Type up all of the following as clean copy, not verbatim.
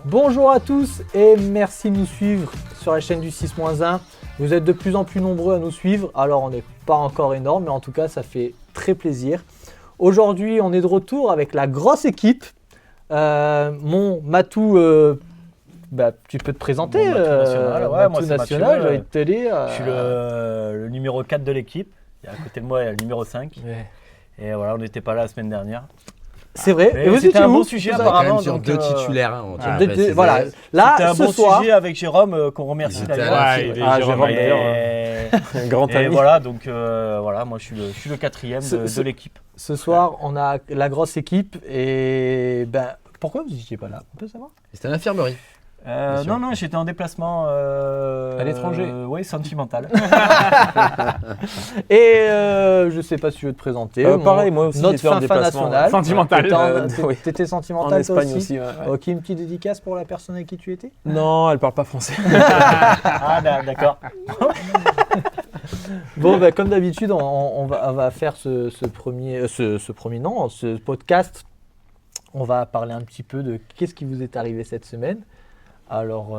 Bonjour à tous et merci de nous suivre sur la chaîne du 6-1. Vous êtes de plus en plus nombreux à nous suivre, alors on n'est pas encore énorme, mais en tout cas ça fait très plaisir. Aujourd'hui on est de retour avec la grosse équipe. Mon Matou, tu peux te présenter. Bon, Matou national, ouais, moi, c'est national, Mathieu, j'ai envie de te dire. Je suis le numéro 4 de l'équipe. Et à côté de moi, il y a le numéro 5. Ouais. Et voilà, on n'était pas là la semaine dernière. C'est vrai. Mais Et vous c'était étiez un où bon sujet Quand apparemment. même sur Donc, deux titulaires. Hein, on tient à Deux- préciser. voilà. Là, c'était un ce bon soir, sujet avec Jérôme qu'on remercie Ils étaient d'ailleurs. à la il est Ah, Jérôme Et- d'ailleurs, un grand Et ami. voilà, donc voilà, moi je suis le quatrième de l'équipe. ce soir, on a la grosse équipe et pourquoi vous n'étiez pas là? On peut savoir? C'était à l'infirmerie. sûr. Non, j'étais en déplacement À l'étranger. Oui, sentimental. Et je sais pas si tu veux te présenter. Pareil, moi aussi, notre j'étais en fin déplacement. national. Sentimental. T'étais Oui. t'étais En sentimental toi Espagne aussi. aussi. Ouais. Ok, une petite dédicace pour la personne avec qui tu étais. Non, elle parle pas français. Ah, d'accord. Bon, comme d'habitude, on va faire ce podcast. On va parler un petit peu de qu'est-ce qui vous est arrivé cette semaine. Alors,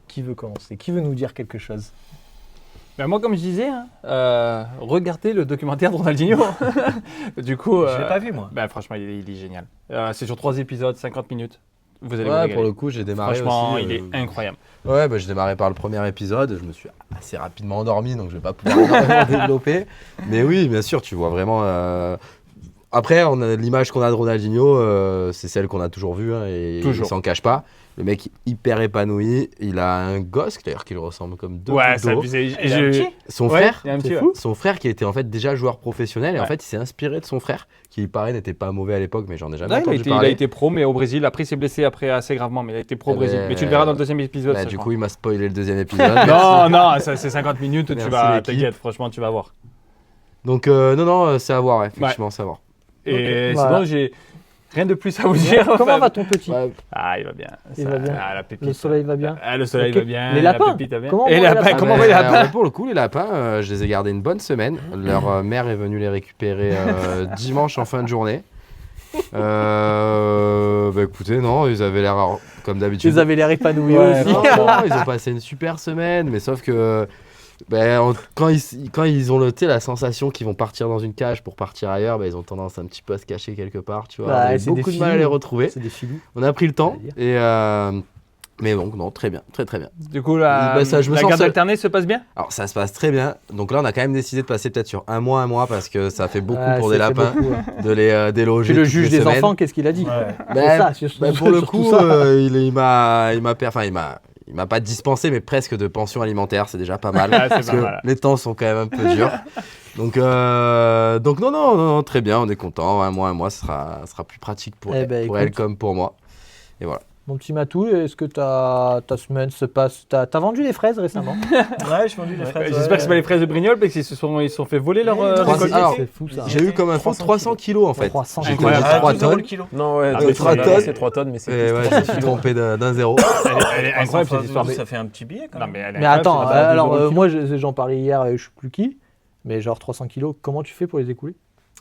qui veut commencer? Qui veut nous dire quelque chose? Ben moi, comme je disais, regardez le documentaire de Ronaldinho. Du coup, Je l'ai pas vu moi. franchement, il est génial. C'est sur 3 épisodes, 50 minutes. Vous allez vous Ouais, régaler. pour le coup, j'ai démarré Franchement, aussi. il est incroyable. Ouais, j'ai démarré par le premier épisode. Je me suis assez rapidement endormi, donc je vais pas pouvoir énormément développer. Mais oui, bien sûr, tu vois vraiment. Après, l'image qu'on a de Ronaldinho, c'est celle qu'on a toujours vue, hein, et Toujours. il s'en cache pas. Le mec hyper épanoui. Il a un gosse d'ailleurs qui le ressemble comme deux Ouais, gouttes ça d'eau. abusé. Il a un petit Son Ouais, frère. il y a un c'est petit, fou. ouais. Son frère qui était en fait déjà joueur professionnel et en Ouais. fait il s'est inspiré de son frère qui il paraît n'était pas mauvais à l'époque mais j'en ai jamais Ouais, entendu il a parler. été pro, mais au Brésil. Après, il s'est blessé après assez gravement, mais il a été pro au Eh Brésil. ben, Mais tu le verras dans le deuxième épisode. Bah, ça, du je coup il m'a spoilé le deuxième épisode. crois. Non, ça, c'est 50 minutes, tu Merci, vas, l'équipe. t'inquiète, franchement, tu vas voir. Donc non, c'est à voir, ouais, effectivement, c'est à voir. Et Ok, sinon, voilà. j'ai rien de plus à vous dire. Comment va ton petit? Ouais, Ah, il va bien. Il va bien. Ah, la pépite. Le soleil va bien? Ah, le soleil Ok. va bien. Les la lapins pépite va bien. Comment Et vont les les lapins, lapins comment va les lapins pour le coup, les lapins, je les ai gardés une bonne semaine. Leur mère est venue les récupérer dimanche en fin de journée. Écoutez, non, ils avaient l'air comme d'habitude. Ils avaient l'air épanouis Ouais, aussi. Non, ils ont passé une super semaine, mais sauf que quand ils ont la sensation qu'ils vont partir dans une cage pour partir ailleurs, ils ont tendance un petit peu à se cacher quelque part, tu vois. Ouais, On a eu c'est beaucoup des de mal à filous. les retrouver. C'est des filous. On a pris le temps J'allais et mais bon, non, très bien, très très bien. Du coup, la Je me la sens garde seul. alternée se passe bien. Alors ça se passe très bien. Donc là, on a quand même décidé de passer peut-être sur un mois parce que ça fait beaucoup Ouais, pour c'est des lapins beaucoup, hein. de les déloger. Puis le toutes juge les des semaines. enfants, qu'est-ce qu'il a dit? Ouais. C'est ça, Pour le surtout coup, ça. il m'a pas dispensé, mais presque de pension alimentaire, c'est déjà pas mal. Ah, c'est parce pas que mal. les temps sont quand même un peu durs. Donc non, très bien, on est content. Un mois, ce sera plus pratique pour, Eh ben, pour elle écoute. comme pour moi. Et voilà. Mon petit Matou, est-ce que ta semaine se passe? T'as vendu des fraises récemment? Ouais, je vendu les fraises. J'espère que c'est pas les fraises de Brignoles parce qu'ils se sont fait voler leur récolte. Alors, C'est fou ça. J'ai eu comme info 300 kilos en fait. 300 J'ai kilos. connu Ah, 3 12 euros tonnes. le kilo. Non, ouais, Ah, c'est 3 3 tonnes. C'est 3 tonnes, mais c'est Et plus. ouais, je me suis trompé d'un zéro. Elle est incroyable cette histoire. Ça fait un petit billet quand Non, même. mais elle est Mais incroyable, attends, cette histoire de alors 12 euros le kilo. moi j'en parlais hier, je sais plus qui, mais genre 300 kilos, comment tu fais pour les écouler?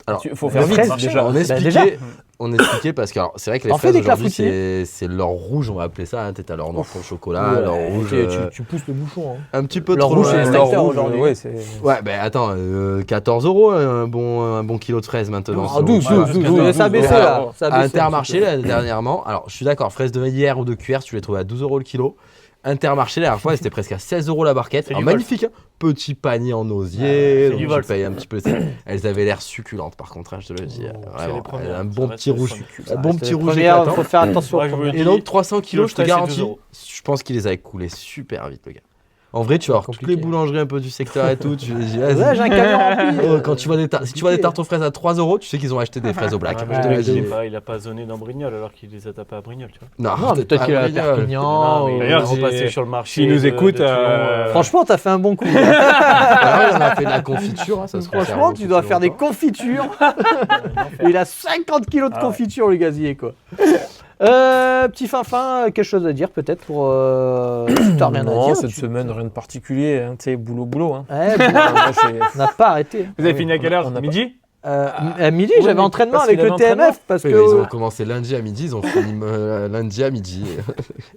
Alors, Faut faire vite, vite déjà. déjà. On expliquait parce que alors, c'est vrai que les T'en fais fraises des aujourd'hui clafoutis c'est l'or rouge, on va appeler ça. Hein, t'as l'or noir pour le chocolat, Ouais, l'or rouge. tu pousses le bouchon. Hein. Un petit peu L'or trop rouge, loin. c'est L'or Spectre rouge, aujourd'hui. ouais, c'est. Ouais, attends, 14 euros un bon kilo de fraises maintenant. Ah, 12, Ouais, 12, ça a baissé là. Ça a À baissé Intermarché là, dernièrement, alors je suis d'accord, fraises de hier ou de cuillère, tu les trouves à 12 euros le kilo. Intermarché la dernière fois, c'était presque à 16 euros la barquette. C'est Alors, du magnifique, hein. Petit panier en osier. c'est donc du je vol, paye un petit peu. Elles avaient l'air succulentes par contre, hein, je te le dis. c'est Vraiment, les premières, un ça bon reste petit les rouge. premières. Un bon C'est petit les rouge premières, éclatant. faut faire attention. Ouais, je veux Et dire, donc 300 kilos, je te stress, c'est 2 garantis, euros. je pense qu'il les a coulés super vite, le gars. En vrai, tu vas voir toutes Compliqué. les boulangeries un peu du secteur et tout. Tu dis, Ouais, vas-y. j'ai un camion rempli. Oh, quand tu vois si tu vois des tartes aux fraises à 3 euros, tu sais qu'ils ont acheté des fraises au black. Ouais, Je te le ouais, dis. il a pas zoné dans Brignoles alors qu'il les a tapés à Brignoles, tu vois. Non, mais peut-être qu'il a Perpignan. mais ou- D'ailleurs, il est si- repassé sur le marché. s'il nous de écoute, Toulon, Franchement, t'as fait un bon coup. On a fait de la confiture, hein, ça se Franchement, conserve tu dois beaucoup faire des longtemps. confitures. Il a 50 kilos de Ah ouais. confiture, le gazier, quoi. Petit Finfin, quelque chose à dire peut-être pour. Si t'as rien à Non, dire. cette semaine, rien de particulier. Hein, tu sais, boulot. Hein. Ouais, bon, Moi, j'ai- on n'a pas arrêté. Vous avez Oui, fini à quelle heure on a pas- Midi À midi, oui, j'avais mais entraînement parce avec qu'il le avait TMF parce Oui, que. mais ils ont commencé lundi à midi, ils ont fini lundi à midi.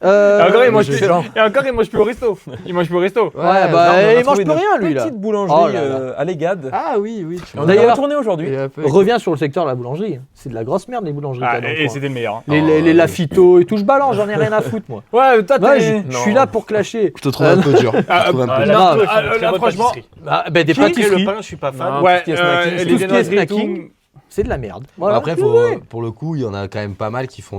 Et encore, il euh, mange je- plus. Et encore, il mange plus au resto. Il mange plus au resto. Ouais, bah, on a il mange trouvé plus une rien, lui, là. Petite boulangerie Oh là là. à l'Egade. Ah oui, oui. Tu Et on vois. a D'ailleurs- retourné aujourd'hui. Et un peu- Reviens sur le secteur de la boulangerie. C'est de la grosse merde, les boulangeries. qu'il y a dans le Et coin. c'était le meilleur. Les Lafito et tout, je balance, j'en ai rien à foutre, moi. Ouais, toi, Ouais, t'es. je suis là pour clasher. Je te trouve un peu dur. Je te trouve un peu Ah, dur. là, L'arnaud, ils là, font de très là, bonnes franchement, pâtisseries. Ah, ben, des Et le pâtisseries, pain, je suis pas fan. Non. Ouais, tout ce qui est snacking, les c'est- tout ce qui est viennoiseries et snacking. tout. c'est de la merde. Voilà. Après, pour le coup, il y en a quand même pas mal qui font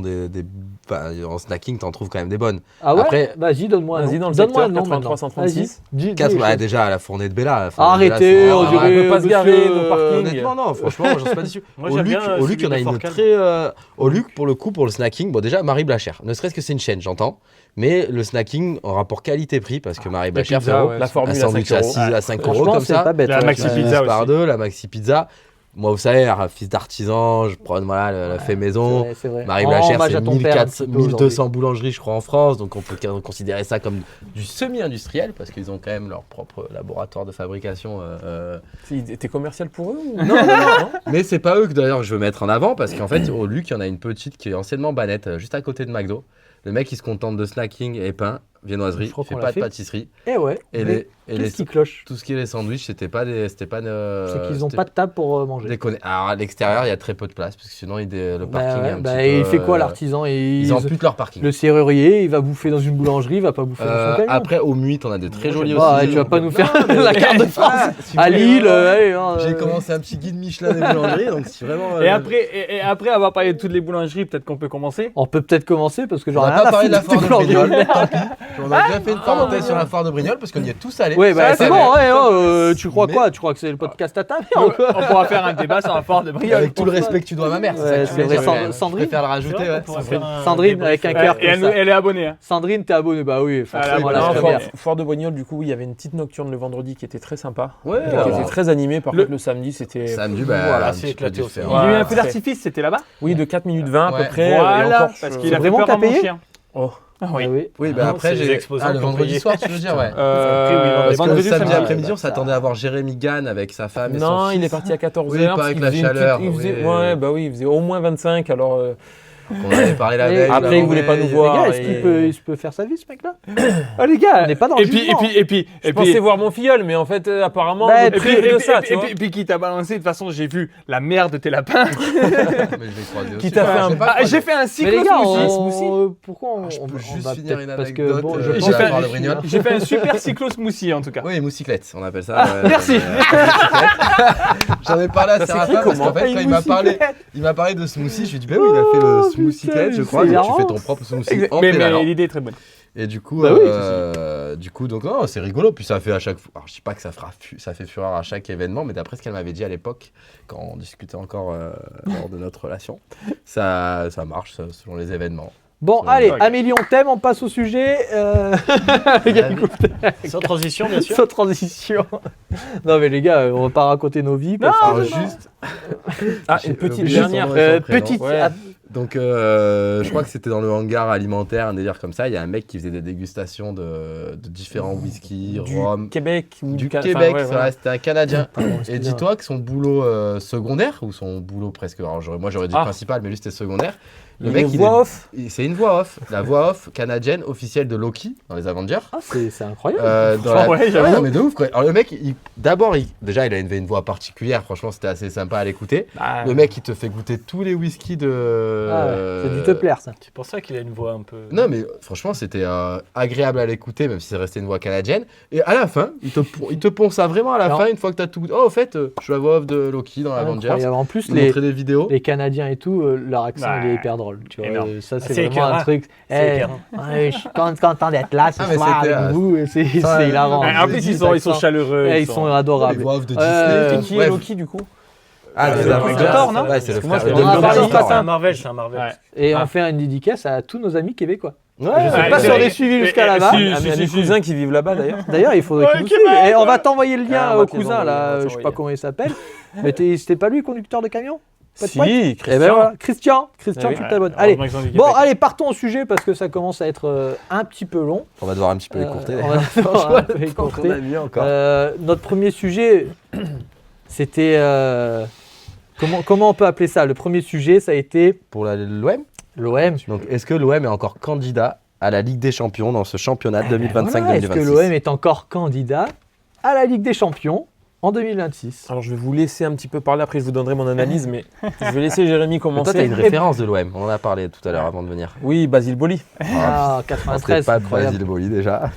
enfin, en snacking, t'en trouves quand même des bonnes. Ah ouais. Après- Vas-y, donne-moi. un Vas-y, nom. dans le Donne-moi secteur, un nom maintenant. 83-136. Vas-y, dis Quatre, les bah, choses. déjà à la fournée de Bella. la fournée de Bella, Arrêtez, c'est- on Ah, dirait. on peut pas se garer monsieur, nos parkings. Honnêtement, non, franchement, moi, j'en suis pas déçu. Moi, Au j'aime Luc, bien au Luc, il y en a celui de une Fort très. Au Luc, pour le coup, pour le snacking, bon, déjà, Marie Blachère. Ne serait-ce que c'est une chaîne, j'entends. Mais le snacking en rapport qualité-prix, parce que Marie Blachère, pizza, frérot, ouais. La un formule à sandwich 5 à euros. 6 à 5 euros Franchement, comme c'est ça. pas bête. La ouais. maxi La pizza divise aussi. par deux, la maxi pizza. Moi, vous savez, fils d'artisan, je prends voilà, le fait maison. C'est vrai. Marie Oh, Blachère, hommage c'est à ton père un petit peu 1200 boulangeries, je crois, en France. Donc, on peut considérer ça comme du semi-industriel parce qu'ils ont quand même leur propre laboratoire de fabrication. T'es commercial pour eux ou... Non, non, non. Mais c'est pas eux que d'ailleurs je veux mettre en avant parce qu'en fait, au Luc, il y en a une petite qui est anciennement Banette, juste à côté de McDo. Le mec, il se contente de snacking et pain, viennoiserie, Je crois il fait qu'on pas l'a de fait. pâtisserie. Eh ouais. Et Mais les qu'est-ce qui cloche tout ce qui est les sandwichs, c'était pas des. C'est qu'ils n'ont c'était pas de table pour manger. Alors à l'extérieur, il y a très peu de place parce que sinon, le Bah parking ouais, est un bah, petit et peu. il fait quoi l'artisan Ils amputent leur parking. Le serrurier, il va bouffer dans une boulangerie, il va pas bouffer dans son camion. Après, au Muit, on a des très jolis Ah, aussi. tu vas pas nous faire Non, mais- la carte de France Ah, si à vous voulez, Lille. vraiment, Allez, hein, J'ai commencé un petit guide Michelin des boulangeries, donc si vraiment. Et après avoir parlé de toutes les boulangeries, peut-être qu'on peut commencer. On peut peut-être commencer parce que On j'aurais va rien pas à parler de la foutre foire de tes boulangeries. Brignoles, tant pis. On a déjà fait une parenthèse sur la foire de Brignoles parce qu'on y est tous allés. Ouais, bah Ça, c'est c'est bon, vrai. ouais, tu crois Mais- quoi? Tu crois que c'est le podcast à ta On mère ou quoi? pourra faire un débat sur la foire de Brioche. Avec tout le respect que tu dois à ma mère, Ouais, ça que tu c'est voulais vrai, dire, Sand- quand même. Sandrine. Je préfère le rajouter, ouais. Sandrine avec un cœur Et elle, comme ça. elle est abonnée. Hein. Sandrine, t'es abonné? Bah oui, forcément, voilà, la Non, très première. bien. foire de Brignoles, du coup, il y avait une petite nocturne le vendredi qui était très sympa. Ouais, Qui alors. était très animée. Par Le- contre, le samedi, c'était. Samedi, bah, Voilà, un c'est petit peu éclaté au différent. Il y a eu un Ouais, feu très- d'artifice, c'était là-bas. Oui, de 4 minutes 20 à Ouais. peu près. et Voilà, encore, parce je- qu'il a fait Vraiment, peur t'as à mon payé chien. Oh, ah oui. Ah oui. Oui, bah Non, après, c'est les j'ai. exposants Ah, le qui ont vendredi payé. soir, tu veux dire, ouais. Parce Parce que vendredi, samedi samedi, après-midi, on s'attendait à voir Jérémy Gann avec sa femme et son Non, il fils. est parti à 14h. Oui, pas avec la chaleur, Il faisait, oui. ouais, bah oui, il faisait au moins 25. Alors, On avait parlé la Et veille. après, la il voulait pas veille. nous voir. Les gars, est-ce qu'il et- peut faire sa vie, ce mec-là? Oh les gars, On n'est pas dans et le puis, jugement, et puis, Je pensais voir mon filleul, mais en fait, apparemment, Bah, je et veux puis- plus de ça, tu vois. et puis qui t'a balancé, de toute façon, j'ai vu la mère de tes lapins. Mais je l'ai croisé aussi. Qui t'a fait Enfin, un- je l'ai pas Ah, croisé. j'ai fait un Mais cycle les gars, smoothie. pourquoi on Je peux on juste va finir peut-être- une parce que anecdote, bon, je sur pense la que- foire de Brignoles. J'ai fait un super cyclo smoothie en tout cas. Oui, moucyclette, on appelle ça. merci. J'en ai parlé à Séraphin parce qu'en fait, quand il m'a parlé de smoothie, je lui ai dit, bah oui, il a fait le Oh, smoothyclette, je putain, crois. c'est Donc tu hilarant. fais ton propre smoothie en Mais pédalant. l'idée est très bonne. Et du coup, Bah oui, donc non, c'est rigolo. Puis ça fait à chaque fois. Alors je dis pas que ça fait fureur à chaque événement, mais d'après ce qu'elle m'avait dit à l'époque, quand on discutait encore lors de notre relation, ça marche selon les événements. Bon, Ouais, allez, ok. Amélie, on t'aime, on passe au sujet. Les gars, écoutez, Sans transition, bien sûr. sans transition. Non, mais les gars, on va pas raconter nos vies. parce que- Alors juste, Ah, j'ai une petite oublié son dernière. nom et son prénom. petite. Ouais. ah, Donc je crois que c'était dans le hangar alimentaire, un délire comme ça. Il y a un mec qui faisait des dégustations de différents whiskies, Du rhum. Québec ou Du Ca- Québec, enfin, ouais, ça, c'était un Canadien. pardon, Et excusez-moi. dis-toi que son boulot secondaire, ou son boulot presque, alors moi j'aurais dit Ah. principal, mais lui c'était secondaire. Le Il mec, est voix off. c'est une voix off, la voix off canadienne officielle de Loki dans les Avengers. Ah, c'est incroyable. Dans la- ouais, j'avoue. non, mais de ouf quoi. Alors le mec, déjà il avait une voix particulière, franchement c'était assez sympa à l'écouter. Bah, Le mec il te fait goûter tous les whiskies de... Ah ouais, c'est du te plaire, ça. C'est pour ça qu'il a une voix un peu. Non mais franchement c'était agréable à l'écouter même si c'est resté une voix canadienne. Et à la fin, il te pond ça vraiment à la Non. fin une fois que t'as tout... Oh au fait, je suis la voix off de Loki dans Avengers. Incroyable. En plus, Il m'a montré des vidéos. les Canadiens et tout, leur accent Ouais. il est hyper drôle. Tu vois, Énorme. ça c'est C'est vraiment un écœurant. truc. C'est Eh, écœurant. ouais, je suis content d'être là ce Ah, mais soir c'était, avec vous. C'est ça, hilarant. ouais, En plus, ils sont chaleureux. Eh, ils sont Les adorables. voix off de Euh, Disney. C'est qui Ouais. est Loki du coup? Ah, c'est les le Avengers. mec de Thor, non Ouais, c'est le Parce que moi, frère je de l'ai Thor. entendu C'est ce matin. un Marvel, c'est un Marvel. Ouais. Et on Ah. fait une dédicace à tous nos amis québécois. Ouais, Je sais Ouais, pas si on mais- est suivis mais- jusqu'à mais- là-bas. si, Ah, mais il y a des si. cousins qui vivent là-bas d'ailleurs. D'ailleurs, il faudrait Ouais, qu'ils nous Québec, suivent. Et on va ouais. t'envoyer le lien Ah, on va au te les cousin, envoyer, on va là, je sais t'envoyer. pas comment il s'appelle. Mais c'était pas lui, conducteur de camion? Pas de Si, pote Christian. Eh ben voilà, Christian, Eh oui. tu t'abonnes. Allez, Heureusement qu'ils sont du bon, Québec. allez, partons au sujet parce que ça commence à être un petit peu long. On va devoir un petit peu écourter. On va devoir un peu écourter. mis encore. Notre premier sujet, c'était Comment on peut appeler ça? Le premier sujet, ça a été Pour l'OM. l'OM. Donc, est-ce que l'OM est encore candidat à la Ligue des Champions dans ce championnat 2025-2026? Voilà, est-ce que l'OM est encore candidat à la Ligue des Champions en 2026? Alors je vais vous laisser un petit peu parler, après je vous donnerai mon analyse, mais je vais laisser Jérémy Mais commencer. toi, tu as une référence de l'OM. On en a parlé tout à l'heure avant de venir. Oui, Basile Boli. Ah, C'est 93, pas incroyable. Basile Boli déjà.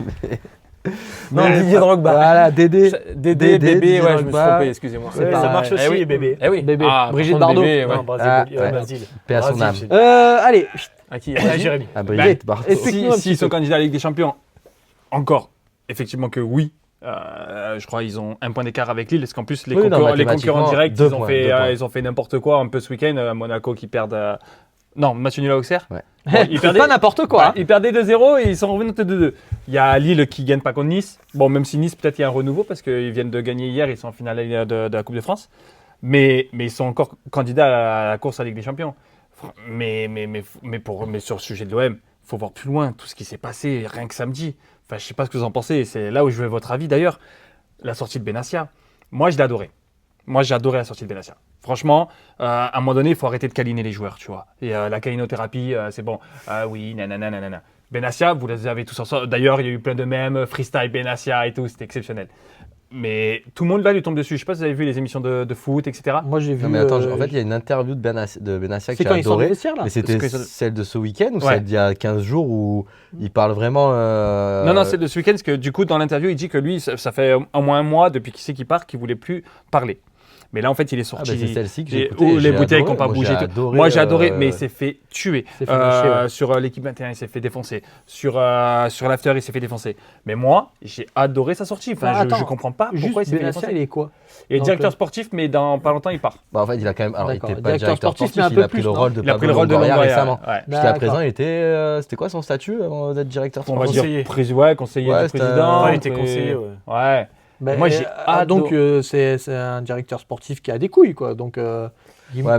Non, Didier Drogba. Voilà, Dédé. Dédé, bébé, Didier ouais, je me suis Drogba. trompé, excusez-moi. C'est pas- Ça marche aussi, Eh oui. les bébés. Eh oui. Bébé. Ah, Brigitte par contre, Bardot. bébé, ouais. Non, Basile, Ah, ouais. Basile. Paix à son âme. Basile, c'est- Allez, À qui Ah, Jérémy. À Brigitte Bardot. explique-nous un petit S'ils sont peu. candidats à la Ligue des Champions, encore, effectivement que oui. Je crois qu'ils ont un point d'écart avec Lille, parce qu'en plus, les, Oui, non, les concurrents mathématiquement, directs, deux ils ont, points, fait, 2 points. ils ont fait n'importe quoi un peu ce week-end. Monaco qui perdent. Non, match nul à Auxerre. Ouais. Bon, ils C'est perdaient. pas n'importe quoi. hein. Ils perdaient 2-0 et ils sont revenus à 2-2. Il y a Lille qui gagne pas contre Nice. Bon, même si Nice, peut-être il y a un renouveau parce qu'ils viennent de gagner hier, ils sont en finale de la Coupe de France. Mais ils sont encore candidats à la course à la Ligue des Champions. Mais sur le sujet de l'OM, il faut voir plus loin tout ce qui s'est passé rien que samedi. Enfin, je sais pas ce que vous en pensez. C'est là où je veux votre avis d'ailleurs. La sortie de Benassia. Moi, je l'ai adoré. Moi, j'ai adoré la sortie de Benassia. Franchement, à un moment donné, il faut arrêter de câliner les joueurs, tu vois. Et la câlinothérapie, c'est bon. Ah oui, nanana, nanana. Benassia, vous les avez tous ensemble. D'ailleurs, il y a eu plein de mèmes, freestyle Benassia et tout, c'était exceptionnel. Mais tout le monde là lui tombe dessus. Je sais pas si vous avez vu les émissions de foot, etc. Moi, j'ai vu. Non, mais attends, en fait, il y a une interview de Benassia que c'est j'ai quand ils sont dans le adoré. vestiaire là. Mais c'était Parce que ça- celle de ce week-end ou Ouais. celle d'il y a 15 jours où il parle vraiment. Non, c'est de ce week-end, parce que du coup, dans l'interview, il dit que lui, ça fait au moins un mois depuis qu'il sait qu'il part, qu'il voulait plus parler. Mais là, en fait, il est Ah, sorti. bah, c'est celle-ci que j'ai Et- écoutée. ou les J'ai bouteilles adoré. qui n'ont pas Moi, bougé. j'ai tout. adoré, Moi, j'ai adoré, mais il s'est fait tuer. s'est fait lâcher, ouais. Sur l'équipe 21, il s'est fait défoncer. Sur l'after, il s'est fait défoncer. Mais moi, j'ai adoré sa sortie. Enfin, Ah, je attends. comprends pas Juste pourquoi il s'est fait Benassia, défoncer. il est quoi? Il est Donc, directeur sportif, mais dans pas longtemps, il part. Bah, en fait, il a quand même. Alors, il D'accord. n'était pas Directeur directeur sportif, sportif, mais un il peu a pris plus, le non rôle de Il a pris Pablo le rôle de Longoria Longoria. récemment. Ouais. Jusqu'à D'accord. présent, il était. C'était quoi son statut avant d'être directeur On va sportif? dire Conseiller. conseiller Ouais, du c'était président. Ouais, il était et- conseiller, ouais. Ouais. Ben, Moi, j'ai donc c'est un directeur sportif qui a des couilles quoi. Donc Ouais, mais, Ouais,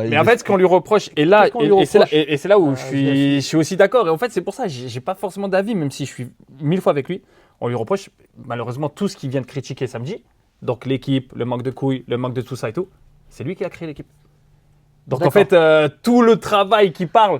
il Mais en est- fait, ce qu'on lui reproche, et là, Qu'est-ce qu'on lui et c'est là, reproche et c'est là où je je suis aussi d'accord. Et en fait, c'est pour ça, j'ai pas forcément d'avis, même si je suis 1000 fois avec lui. On lui reproche malheureusement tout ce qu'il vient de critiquer samedi. Donc l'équipe, le manque de couilles, le manque de tout ça et tout. C'est lui qui a créé l'équipe. Donc en D'accord. fait, tout le travail qui parle,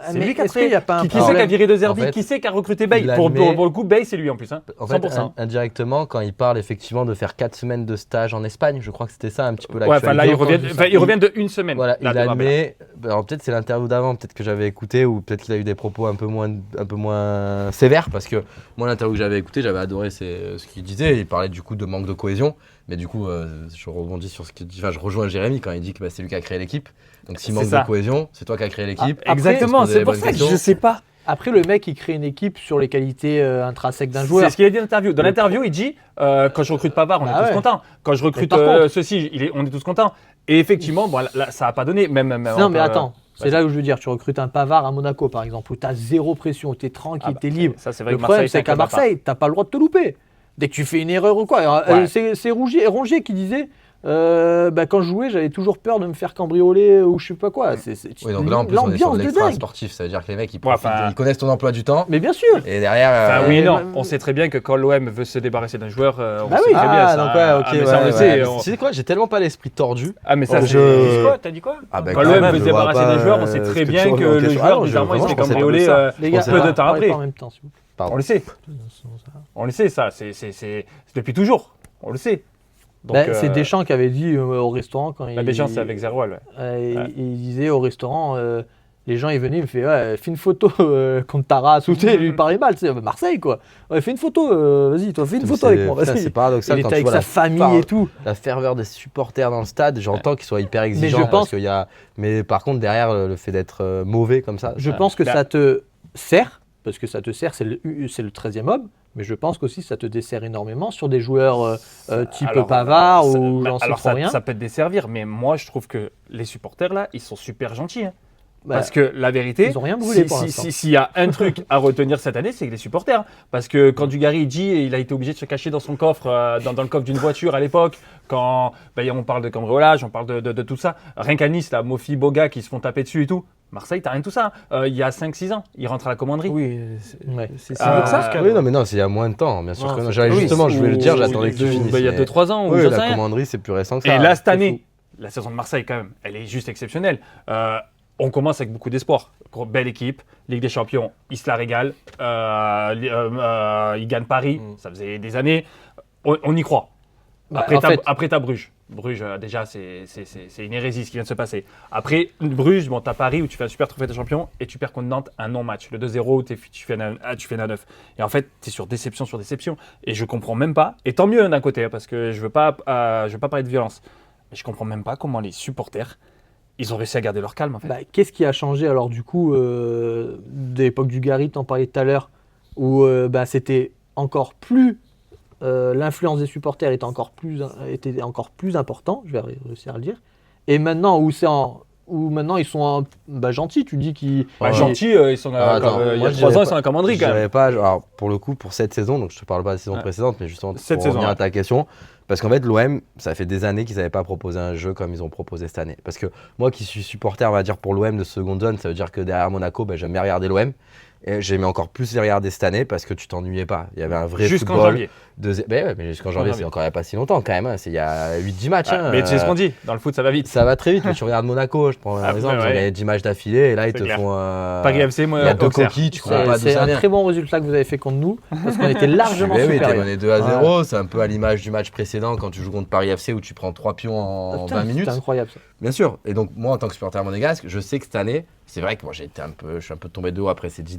c'est mais lui qui a est-ce qu'il y créé. a pas un Qui c'est problème qui a viré De Zerbi, En fait, qui c'est qui a recruté Bay il pour admet- le coup, Bay, c'est lui en plus. Hein. En fait, 100%. indirectement, quand il parle effectivement de faire 4 semaines de stage en Espagne, je crois que c'était ça un petit peu Ouais, enfin là, il revient, il revient de une semaine. Voilà, là, il de Babel. admet. Alors peut-être c'est l'interview d'avant, peut-être que j'avais écouté, ou peut-être qu'il a eu des propos un peu moins sévères, parce que moi l'interview que j'avais écouté, j'avais adoré ce qu'il disait. Il parlait du coup de manque de cohésion, mais du coup, je rebondis sur ce qu'il dit. Enfin, je rejoins Jérémy quand il dit que bah, c'est lui qui a créé l'équipe. Donc s'il C'est manque ça. de cohésion, c'est toi qui as créé l'équipe. Après, Exactement, on se pose c'est les pour bonnes ça que questions. je sais pas. Après le mec il crée une équipe sur les qualités intrinsèques d'un C'est joueur. ce qu'il a dit dans l'interview. Dans l'interview, il dit quand je recrute Pavard, on Bah est tous ouais. contents. Quand je recrute Mais par contre- ceci, on est tous contents. Et effectivement, bon, là, ça n'a pas donné. Même, Non mais attends, c'est vas-y. là où je veux dire, tu recrutes un Pavard à Monaco par exemple, où tu as zéro pression, où tu es tranquille, Ah bah, tu es libre. Ça, c'est vrai Le que problème Marseille, c'est qu'à Marseille, tu n'as pas le droit de te louper. Dès que tu fais une erreur ou quoi. Ouais. C'est Rongier qui disait quand je jouais, j'avais toujours peur de me faire cambrioler ou je sais pas quoi. C'est Oui, donc là en plus on est sur l'ambiance de de l'extra dingue. sportif, ça veut dire que les mecs ils, Ouais, profitent, enfin- ils connaissent ton emploi du temps. Mais bien sûr. Et derrière, Enfin, oui et non. bah, On sait très bien que quand l'OM veut se débarrasser d'un joueur, on Bah sait oui. très bien ça. donc ouais, ok, Ah, mais ça, on le ouais, sait. ouais. on- Tu sais quoi, j'ai tellement pas l'esprit tordu. Ah, mais ça, Oh, c'est. je- T'as dit quoi Ah, bah, Quand quand l'OM même, veut se je vois débarrasser pas, d'un joueur, on sait ce très que bien tu que vois, le ok, joueur, ah non, bizarrement, il se vraiment, fait je pensais pas cambrioler de ça. Les Bon, gars, c'est peu de pas- temps parlez après. pas en même temps, s'il vous plaît. Pardon. On le sait. On le sait, ça. C'est depuis toujours. On le sait. Donc, C'est Deschamps qui avait dit au restaurant quand il. Deschamps, c'est avec Zerwal. Ouais. Il disait au restaurant, les gens ils venaient, il me fait ouais, fais une photo contre Taras ou tu sais, lui il parlait mal, c'est Marseille quoi. Ouais, fais une photo, vas-y toi, fais une photo avec moi. Putain, Vas-y. c'est paradoxal Il quand était tu avec vois sa la famille et tout. la ferveur des supporters dans le stade. J'entends qu'ils soient hyper exigeants je pense- parce qu'il y a. Mais par contre derrière le fait d'être mauvais comme ça. Je pense que Bah- ça te sert, parce que ça te sert, c'est le 13e homme, mais je pense qu'aussi ça te dessert énormément sur des joueurs type Alors, Pavard ça- ou bah, j'en sais alors trop rien. ça peut te desservir, mais moi je trouve que les supporters là, ils sont super gentils. Hein. Bah, Parce que la vérité, ils ont rien brûlé pour si- l'instant. s'il y a un truc à retenir cette année, c'est que les supporters. Parce que quand Dugarry dit, il a été obligé de se cacher dans son coffre, dans le coffre d'une voiture à l'époque, quand on parle de cambriolage, on parle de tout ça. Rien qu'à Nice, là, Mofi, Boga qui se font taper dessus et tout. Marseille, t'as rien de tout ça. Il y a 5-6 ans, il rentre à la commanderie. Oui, Ouais. c'est Ah, que ça. Oui, non, mais non, c'est il y a moins de temps, bien sûr. Non, que non. c'est- J'allais oui, justement, je voulais le dire, ou- j'attendais que tu ou- finisses. bah, il y a mais- 2-3 ans, ou Oui, j'en sais la rien. commanderie, c'est plus récent que ça. Et là, cette C'est année, la saison de Marseille, quand même, elle est juste exceptionnelle. On commence avec beaucoup d'espoir. Belle équipe, Ligue des Champions, ils se la régalent. Ils gagnent Paris, ça faisait des années. On y croit. Après, t'as Bruges. Bruges, déjà, c'est une hérésie ce qui vient de se passer. Après, Bruges, bon, t'as Paris où tu fais un super trophée de champion et tu perds contre Nantes un non-match. Le 2-0 où tu fais un 9. Et en fait, t'es sur déception sur déception. Et je comprends même pas, et tant mieux d'un côté, parce que je veux pas parler de violence, mais je comprends même pas comment les supporters, ils ont réussi à garder leur calme en fait. Qu'est-ce qui a changé alors du coup de l'époque du Gary, t'en parlais tout à l'heure, où c'était encore plus l'influence des supporters était encore plus important, je vais réussir à le dire. Et maintenant où maintenant ils sont gentils, tu dis qu'ils gentils, ils sont il y a 3 ans ils sont à commanderie quand même. Alors pour le coup pour cette saison, donc je te parle pas de la saison précédente, mais justement pour revenir à ta question, parce qu'en fait l'OM, ça fait des années qu'ils n'avaient pas proposé un jeu comme ils ont proposé cette année. Parce que moi qui suis supporter, on va dire pour l'OM de seconde zone, ça veut dire que derrière Monaco, j'aime bien regarder l'OM. Et j'aimais encore plus les regarder cette année parce que tu t'ennuyais pas. Il y avait un vrai jusqu'en football. Janvier. Mais jusqu'en janvier, c'est encore il n'y a pas si longtemps quand même. Hein. Il y a 8-10 matchs. Mais c'est ce qu'on dit, dans le foot ça va vite. Ça va très vite. Mais tu regardes Monaco, je prends un exemple, ils ont gagné 10 matchs d'affilée et là ils te font. Paris FC, moi, il y a 2 coquilles, tu comprends pas d'où c'est ça un vient. très bon résultat que vous avez fait contre nous parce qu'on était largement Oui, supérieurs. t'es mené 2-0. Ouais. C'est un peu à l'image du match précédent quand tu joues contre Paris FC où tu prends 3 pions en 20 minutes. C'est incroyable ça. Bien sûr. Et donc, moi, en tant que supporter monégasque, je sais que cette année, c'est vrai que moi, je suis un peu tombé de haut après ces 10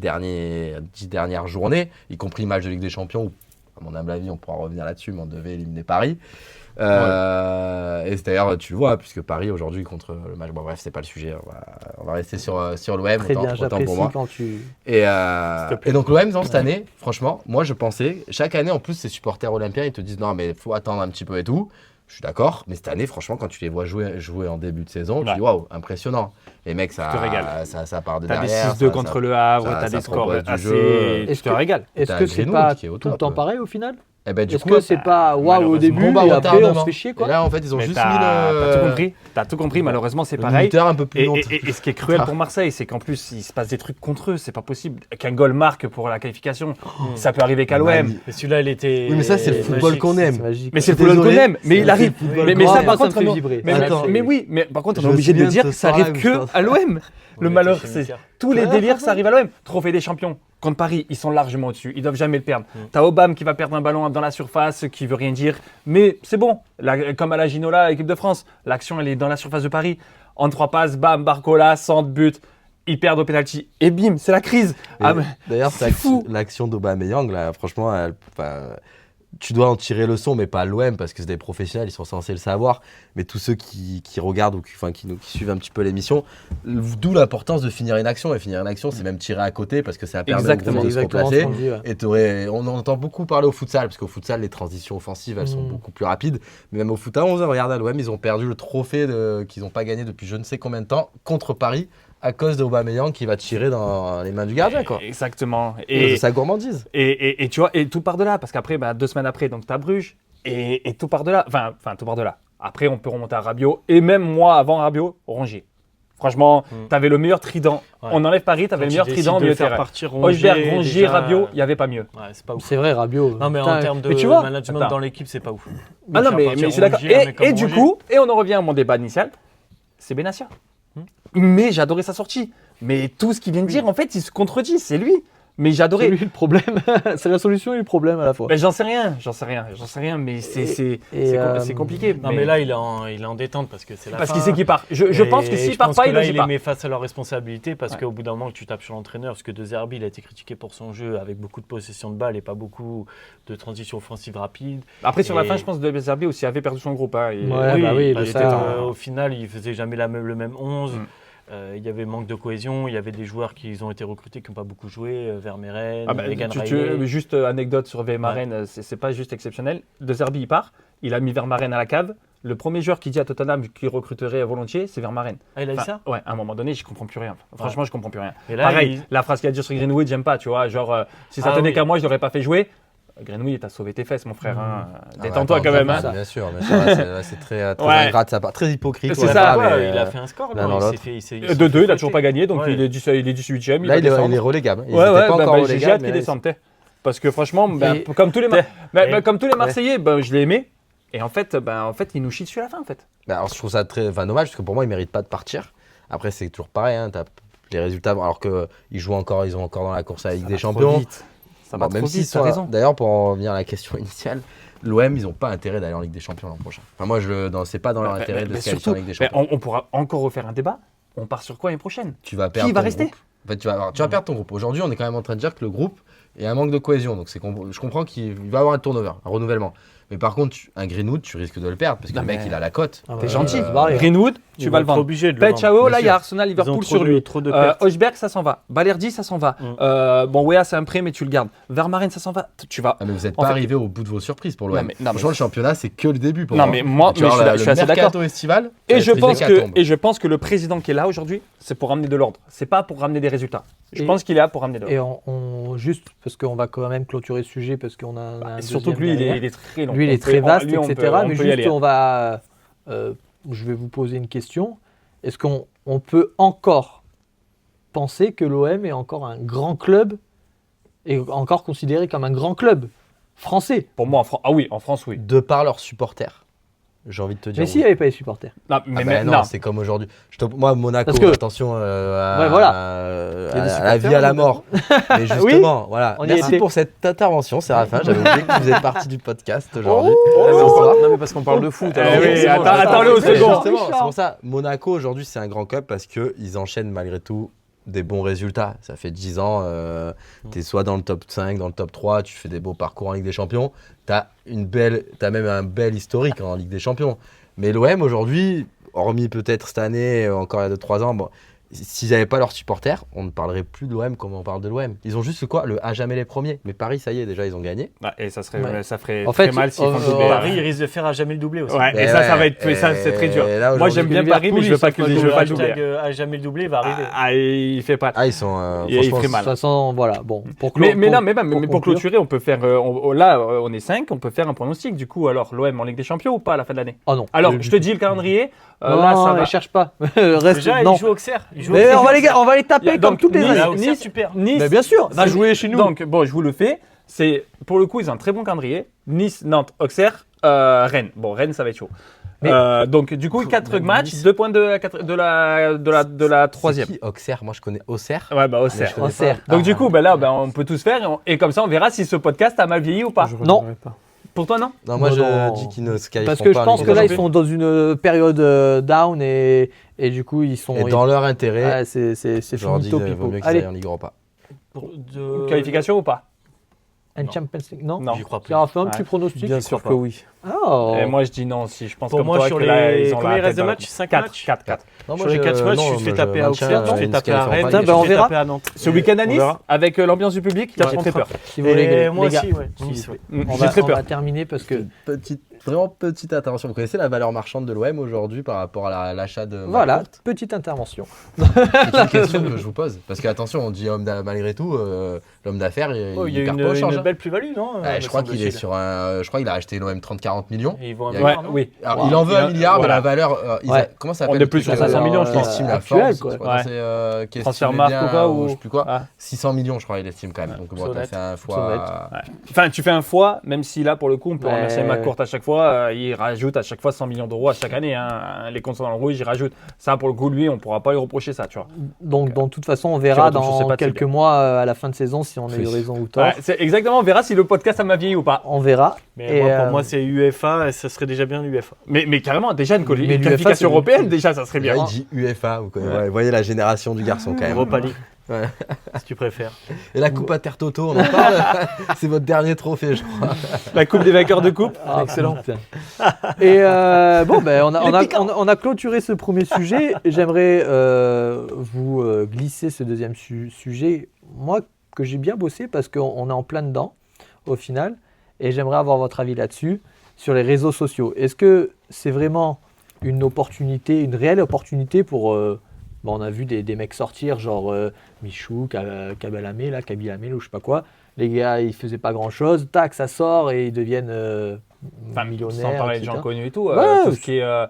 dernières journées, y compris le match de Ligue des Champions où, à mon humble avis, on pourra revenir là-dessus, mais on devait éliminer Paris. Et c'est d'ailleurs, tu le vois, puisque Paris aujourd'hui contre le match. Bon, bref, c'est pas le sujet. On va rester sur l'OM. Très bien, autant j'apprécie pour moi. quand tu. Et donc, l'OM, cette année, franchement, moi, je pensais, chaque année, en plus, ces supporters olympiens, ils te disent non, mais il faut attendre un petit peu et tout. Je suis d'accord, mais cette année, franchement, quand tu les vois jouer en début de saison, tu dis waouh, impressionnant. Les mecs, ça part de derrière. T'as des 6-2 contre le Havre, t'as des scores assez. Tu te régales. Est-ce que c'est pas tout le temps pareil au final ? Est-ce que c'est pas waouh au début et après on se fait chier quoi ? Et là, en fait, ils ont juste mis T'as tout compris, malheureusement, c'est pareil. Un peu plus long. Et ce qui est cruel pour Marseille, c'est qu'en plus, il se passe des trucs contre eux. C'est pas possible qu'un goal marque pour la qualification. Ça peut arriver qu'à l'OM. Mais celui-là, il était. Oui, mais ça, c'est le football qu'on aime. Mais c'est le football qu'on aime. Mais il arrive. Mais ça, par contre, ça me fait vibrer. Mais oui, mais par contre, on est obligé de dire que ça arrive que à l'OM. Le malheur, c'est tous les délires, ça arrive à l'OM. Trophée des champions. Contre Paris, ils sont largement au-dessus. Ils doivent jamais le perdre. T'as Aubame qui va perdre un ballon dans la surface, qui veut rien dire. Mais c'est bon. Comme à la Ginola, l'équipe de France, l'action, elle est dans la surface de Paris. En 3 passes, bam, Barcola, centre, but. Ils perdent au penalty. Et bim, c'est la crise. D'ailleurs, c'est fou. L'action d'Aubameyang, là, franchement, tu dois en tirer leçon, mais pas l'OM, parce que c'est des professionnels, ils sont censés le savoir. Mais tous ceux qui regardent ou qui suivent un petit peu l'émission, d'où l'importance de finir une action. Et finir une action, c'est même tirer à côté, parce que ça permet de se replacer. Et on entend beaucoup parler au futsal, parce qu'au futsal, les transitions offensives, elles sont beaucoup plus rapides. Mais même au foot à 11, regarde à l'OM, ils ont perdu le trophée qu'ils n'ont pas gagné depuis je ne sais combien de temps contre Paris, à cause d'Aubameyang qui va tirer dans les mains du gardien, quoi. Exactement. Et sa gourmandise. Et tu vois, et tout part de là, parce qu'après, 2 semaines après, donc t'as Bruges, et tout part de là. Enfin, tout part de là. Après, on peut remonter à Rabiot, et même moi, avant Rabiot, Rongier. Franchement, t'avais le meilleur trident. Ouais. On enlève Paris, t'avais le meilleur trident au milieu de terrain. Hojbjerg, Rongier, Rabiot, il n'y avait pas mieux. Ouais, c'est pas ouf. C'est vrai, Rabiot. Non, mais en termes de management dans l'équipe, c'est pas ouf. Ah non, mais je suis d'accord. Et du coup, et on en revient à mon débat initial, c'est Benassia. Mais j'ai adoré sa sortie. Mais tout ce qu'il vient de dire, en fait, il se contredit. C'est lui. Mais j'adorais. C'est lui le problème. C'est la solution et le problème à la fois. Mais j'en sais rien. Mais c'est compliqué. Non, mais là, il est en détente parce que c'est la fin. Parce qu'il sait qu'il part. Je pense que s'il part pas, il les met face à leurs responsabilités parce qu'au bout d'un moment, tu tapes sur l'entraîneur. Parce que De Zerbi, il a été critiqué pour son jeu avec beaucoup de possession de balle et pas beaucoup de transition offensive rapide. Après, sur la fin, je pense que De Zerbi aussi avait perdu son groupe. Au final, il faisait jamais le même 11. Il y avait manque de cohésion, il y avait des joueurs qui ont été recrutés qui n'ont pas beaucoup joué, Vermeeren, Megan Riley. Juste anecdote sur Vermaelen, c'est pas juste exceptionnel. De Zerbi, il part, il a mis Vermaelen à la cave. Le premier joueur qui dit à Tottenham qu'il recruterait volontiers, c'est Vermaelen. Ah, il a dit ça ? Ouais, à un moment donné, je comprends plus rien. Franchement, je comprends plus rien. Et là, pareil, la phrase qu'il a dit sur Greenwood, j'aime pas, tu vois. Genre, si ça tenait qu'à moi, je l'aurais pas fait jouer. Greenwood, t'as sauvé tes fesses, mon frère. Détends-toi quand même. Bien sûr. C'est très ingrat de sa part, très hypocrite. C'est ça. Il a fait un score. Là, 2-2, il a toujours pas gagné, donc il est 18e. Là, il est relégable. J'ai hâte qu'il descende. Parce que franchement, comme tous les Marseillais, je l'ai aimé. Et en fait, il nous chie dessus à la fin, en fait. Bah, alors, je trouve ça très dommage parce que pour moi, ils ne méritent pas de partir. Après, c'est toujours pareil. Hein, t'as les résultats, alors qu'ils ont encore dans la course à la Ligue des Champions. Ça va trop vite, t'as raison. D'ailleurs, pour en revenir à la question initiale, l'OM, ils n'ont pas intérêt d'aller en Ligue des Champions l'an prochain. Enfin, moi, c'est pas dans leur intérêt de se qualifier en Ligue des Champions. On pourra encore refaire un débat. On part sur quoi l'année prochaine? Tu vas perdre. Qui va rester? En fait, tu vas perdre ton groupe. Aujourd'hui, on est quand même en train de dire que le groupe est un manque de cohésion. Donc, je comprends qu'il va y avoir un turnover, un renouvellement. Mais par contre, un Greenwood, tu risques de le perdre parce que le mec, il a la cote. T'es gentil. Greenwood, tu vas le vendre. Ciao, là, il y a Arsenal, Liverpool sur lui. Hochberg, ça s'en va. Balerdi, ça s'en va. Wea, c'est un prêt, mais tu le gardes. Vermaelen, ça s'en va. Tu vas. Mais vous n'êtes pas arrivé au bout de vos surprises pour l'OM. Franchement, le championnat, c'est que le début pour moi. Non, mais moi, je suis assez d'accord. Estival, et je pense que le président qui est là aujourd'hui, c'est pour ramener de l'ordre. C'est pas pour ramener des résultats. Je pense qu'il est là pour ramener de l'ordre. Et juste parce qu'on va quand même clôturer ce sujet parce qu'on a surtout que lui, il est très long. Lui, il est très vaste, etc. Mais juste, on va. Je vais vous poser une question. Est-ce qu'on peut encore penser que l'OM est encore un grand club et encore considéré comme un grand club français? Pour moi, en France, oui. De par leurs supporters. J'ai envie de te dire. Mais s'il n'y avait pas les supporters. Non, c'est comme aujourd'hui. Moi, Monaco, attention à la vie, à la mort. Mais justement, voilà. Merci pour cette intervention, Séraphin. J'avais oublié que vous êtes partie du podcast aujourd'hui. Non, mais parce qu'on parle de foot. Attends-le au second. C'est pour ça, Monaco, aujourd'hui, c'est un grand club parce qu'ils enchaînent malgré tout des bons résultats. Ça fait 10 ans, tu es soit dans le top 5, dans le top 3, tu fais des beaux parcours en Ligue des Champions. Tu as même un bel historique en Ligue des Champions. Mais l'OM aujourd'hui, hormis peut-être cette année, encore il y a 2-3 ans, s'ils n'avaient pas leurs supporters, on ne parlerait plus de l'OM comme on parle de l'OM. Ils ont juste le à jamais les premiers. Mais Paris, ça y est, déjà, ils ont gagné. Et ça ferait très mal s'ils font le doublé. Paris, ils risquent de faire à jamais le doublé aussi. Et ça va être c'est très dur. Moi, j'aime bien Paris, mais je veux pas le doublé. À jamais le doublé, il va arriver. Il fait pas. Ils sont. Il fait mal. De toute façon, voilà. Bon, mais pour clôturer, on peut faire. Là, on est 5, on peut faire un pronostic. Du coup, alors, l'OM en Ligue des Champions ou pas à la fin de l'année? Oh non. Alors, je te dis le calendrier. Là, ça va. Cherche pas. Déjà, il joue Auxerre. Mais on va les taper comme toutes les années. Nice, super. Mais bien sûr, va jouer chez nous. Donc, je vous le fais. Pour le coup, ils ont un très bon calendrier. Nice, Nantes, Auxerre, Rennes. Bon, Rennes, ça va être chaud. Donc, du coup, 4 matchs, 2 points de la troisième. C'est qui Auxerre? Moi, je connais Auxerre. Ouais, Auxerre. Donc, du coup, là, on peut tous faire. Et comme ça, on verra si ce podcast a mal vieilli ou pas. Non. Pour toi, non? Non, moi, je dis qu'ils ne se qualifient pas. Parce que je pense que là, ils sont dans une période down et du coup, ils sont. Et dans leur intérêt, c'est finito pipo. Allez, en Ligue Europa. Qualification ou pas? Un Champions League, non? J'y crois plus. Séraphin, tu pronostiques? Bien sûr que oui. Et moi, je dis non aussi. Je pense pour comme moi, toi sur que là, les. ils ont Combien il reste de matchs? 5 matchs? 4. Sur les 4 matchs, tu te fais taper à Auxerre, tu te fais taper à Rennes, tu te fais taper à Nantes. Ce week-end à Nice, avec l'ambiance du public, j'ai très peur. Si vous voulez, moi les gars, aussi, ouais. on va terminer parce que. Vraiment petite intervention. Vous connaissez la valeur marchande de l'OM aujourd'hui par rapport à l'achat de Voilà, petite intervention. C'est une question que je vous pose. Parce qu'attention, on dit malgré tout, l'homme d'affaires, il perd pas au change. Une belle plus-value, non? Je crois qu'il est sur un. Je crois qu'il a acheté l'OM 30-40 millions. Et ils vont un oui. Alors, il en veut 1 milliard, mais la valeur. Comment ça s'appelle? On est plus sur 500 millions, je pense. Il estime la Actuel, force. quoi. Transfermarkt ou quoi, ou je sais plus quoi. 600 millions, je crois, il estime quand même. Donc, bon, t'as fait un fois. Enfin, tu fais un fois, même si là, pour le coup, on peut remercier McCourt à chaque fois. Il rajoute à chaque fois 100 millions d'euros à chaque année. Les comptes sont dans le rouge, il rajoute. Ça, pour le coup, lui, on ne pourra pas lui reprocher ça, tu vois. Donc, de toute façon, on verra dans quelques mois à la fin de saison si on a eu raison ou tort. Exactement, on verra si le podcast a vieilli ou pas. On verra. Mais pour moi, c'est UEFA et ça serait déjà bien l'UEFA. Mais carrément, déjà une qualification européenne, déjà, ça serait bien. Il dit UEFA, vous voyez la génération du garçon quand même. Europa League. Si tu préfères. Et la coupe Intertoto, on en parle. C'est votre dernier trophée, je crois. La coupe des vainqueurs de coupe. Excellent. Et on a clôturé ce premier sujet. J'aimerais vous glisser ce deuxième sujet. Moi, que j'ai bien bossé parce qu'on est en plein dedans, au final. Et j'aimerais avoir votre avis là-dessus, sur les réseaux sociaux. Est-ce que c'est vraiment une opportunité, une réelle opportunité pour... on a vu des mecs sortir, genre Michou, Kabilamé, ou je sais pas quoi. Les gars, ils faisaient pas grand-chose. Tac, ça sort et ils deviennent millionnaires. Sans parler de gens connus et tout. Ouais, tout ce qui est...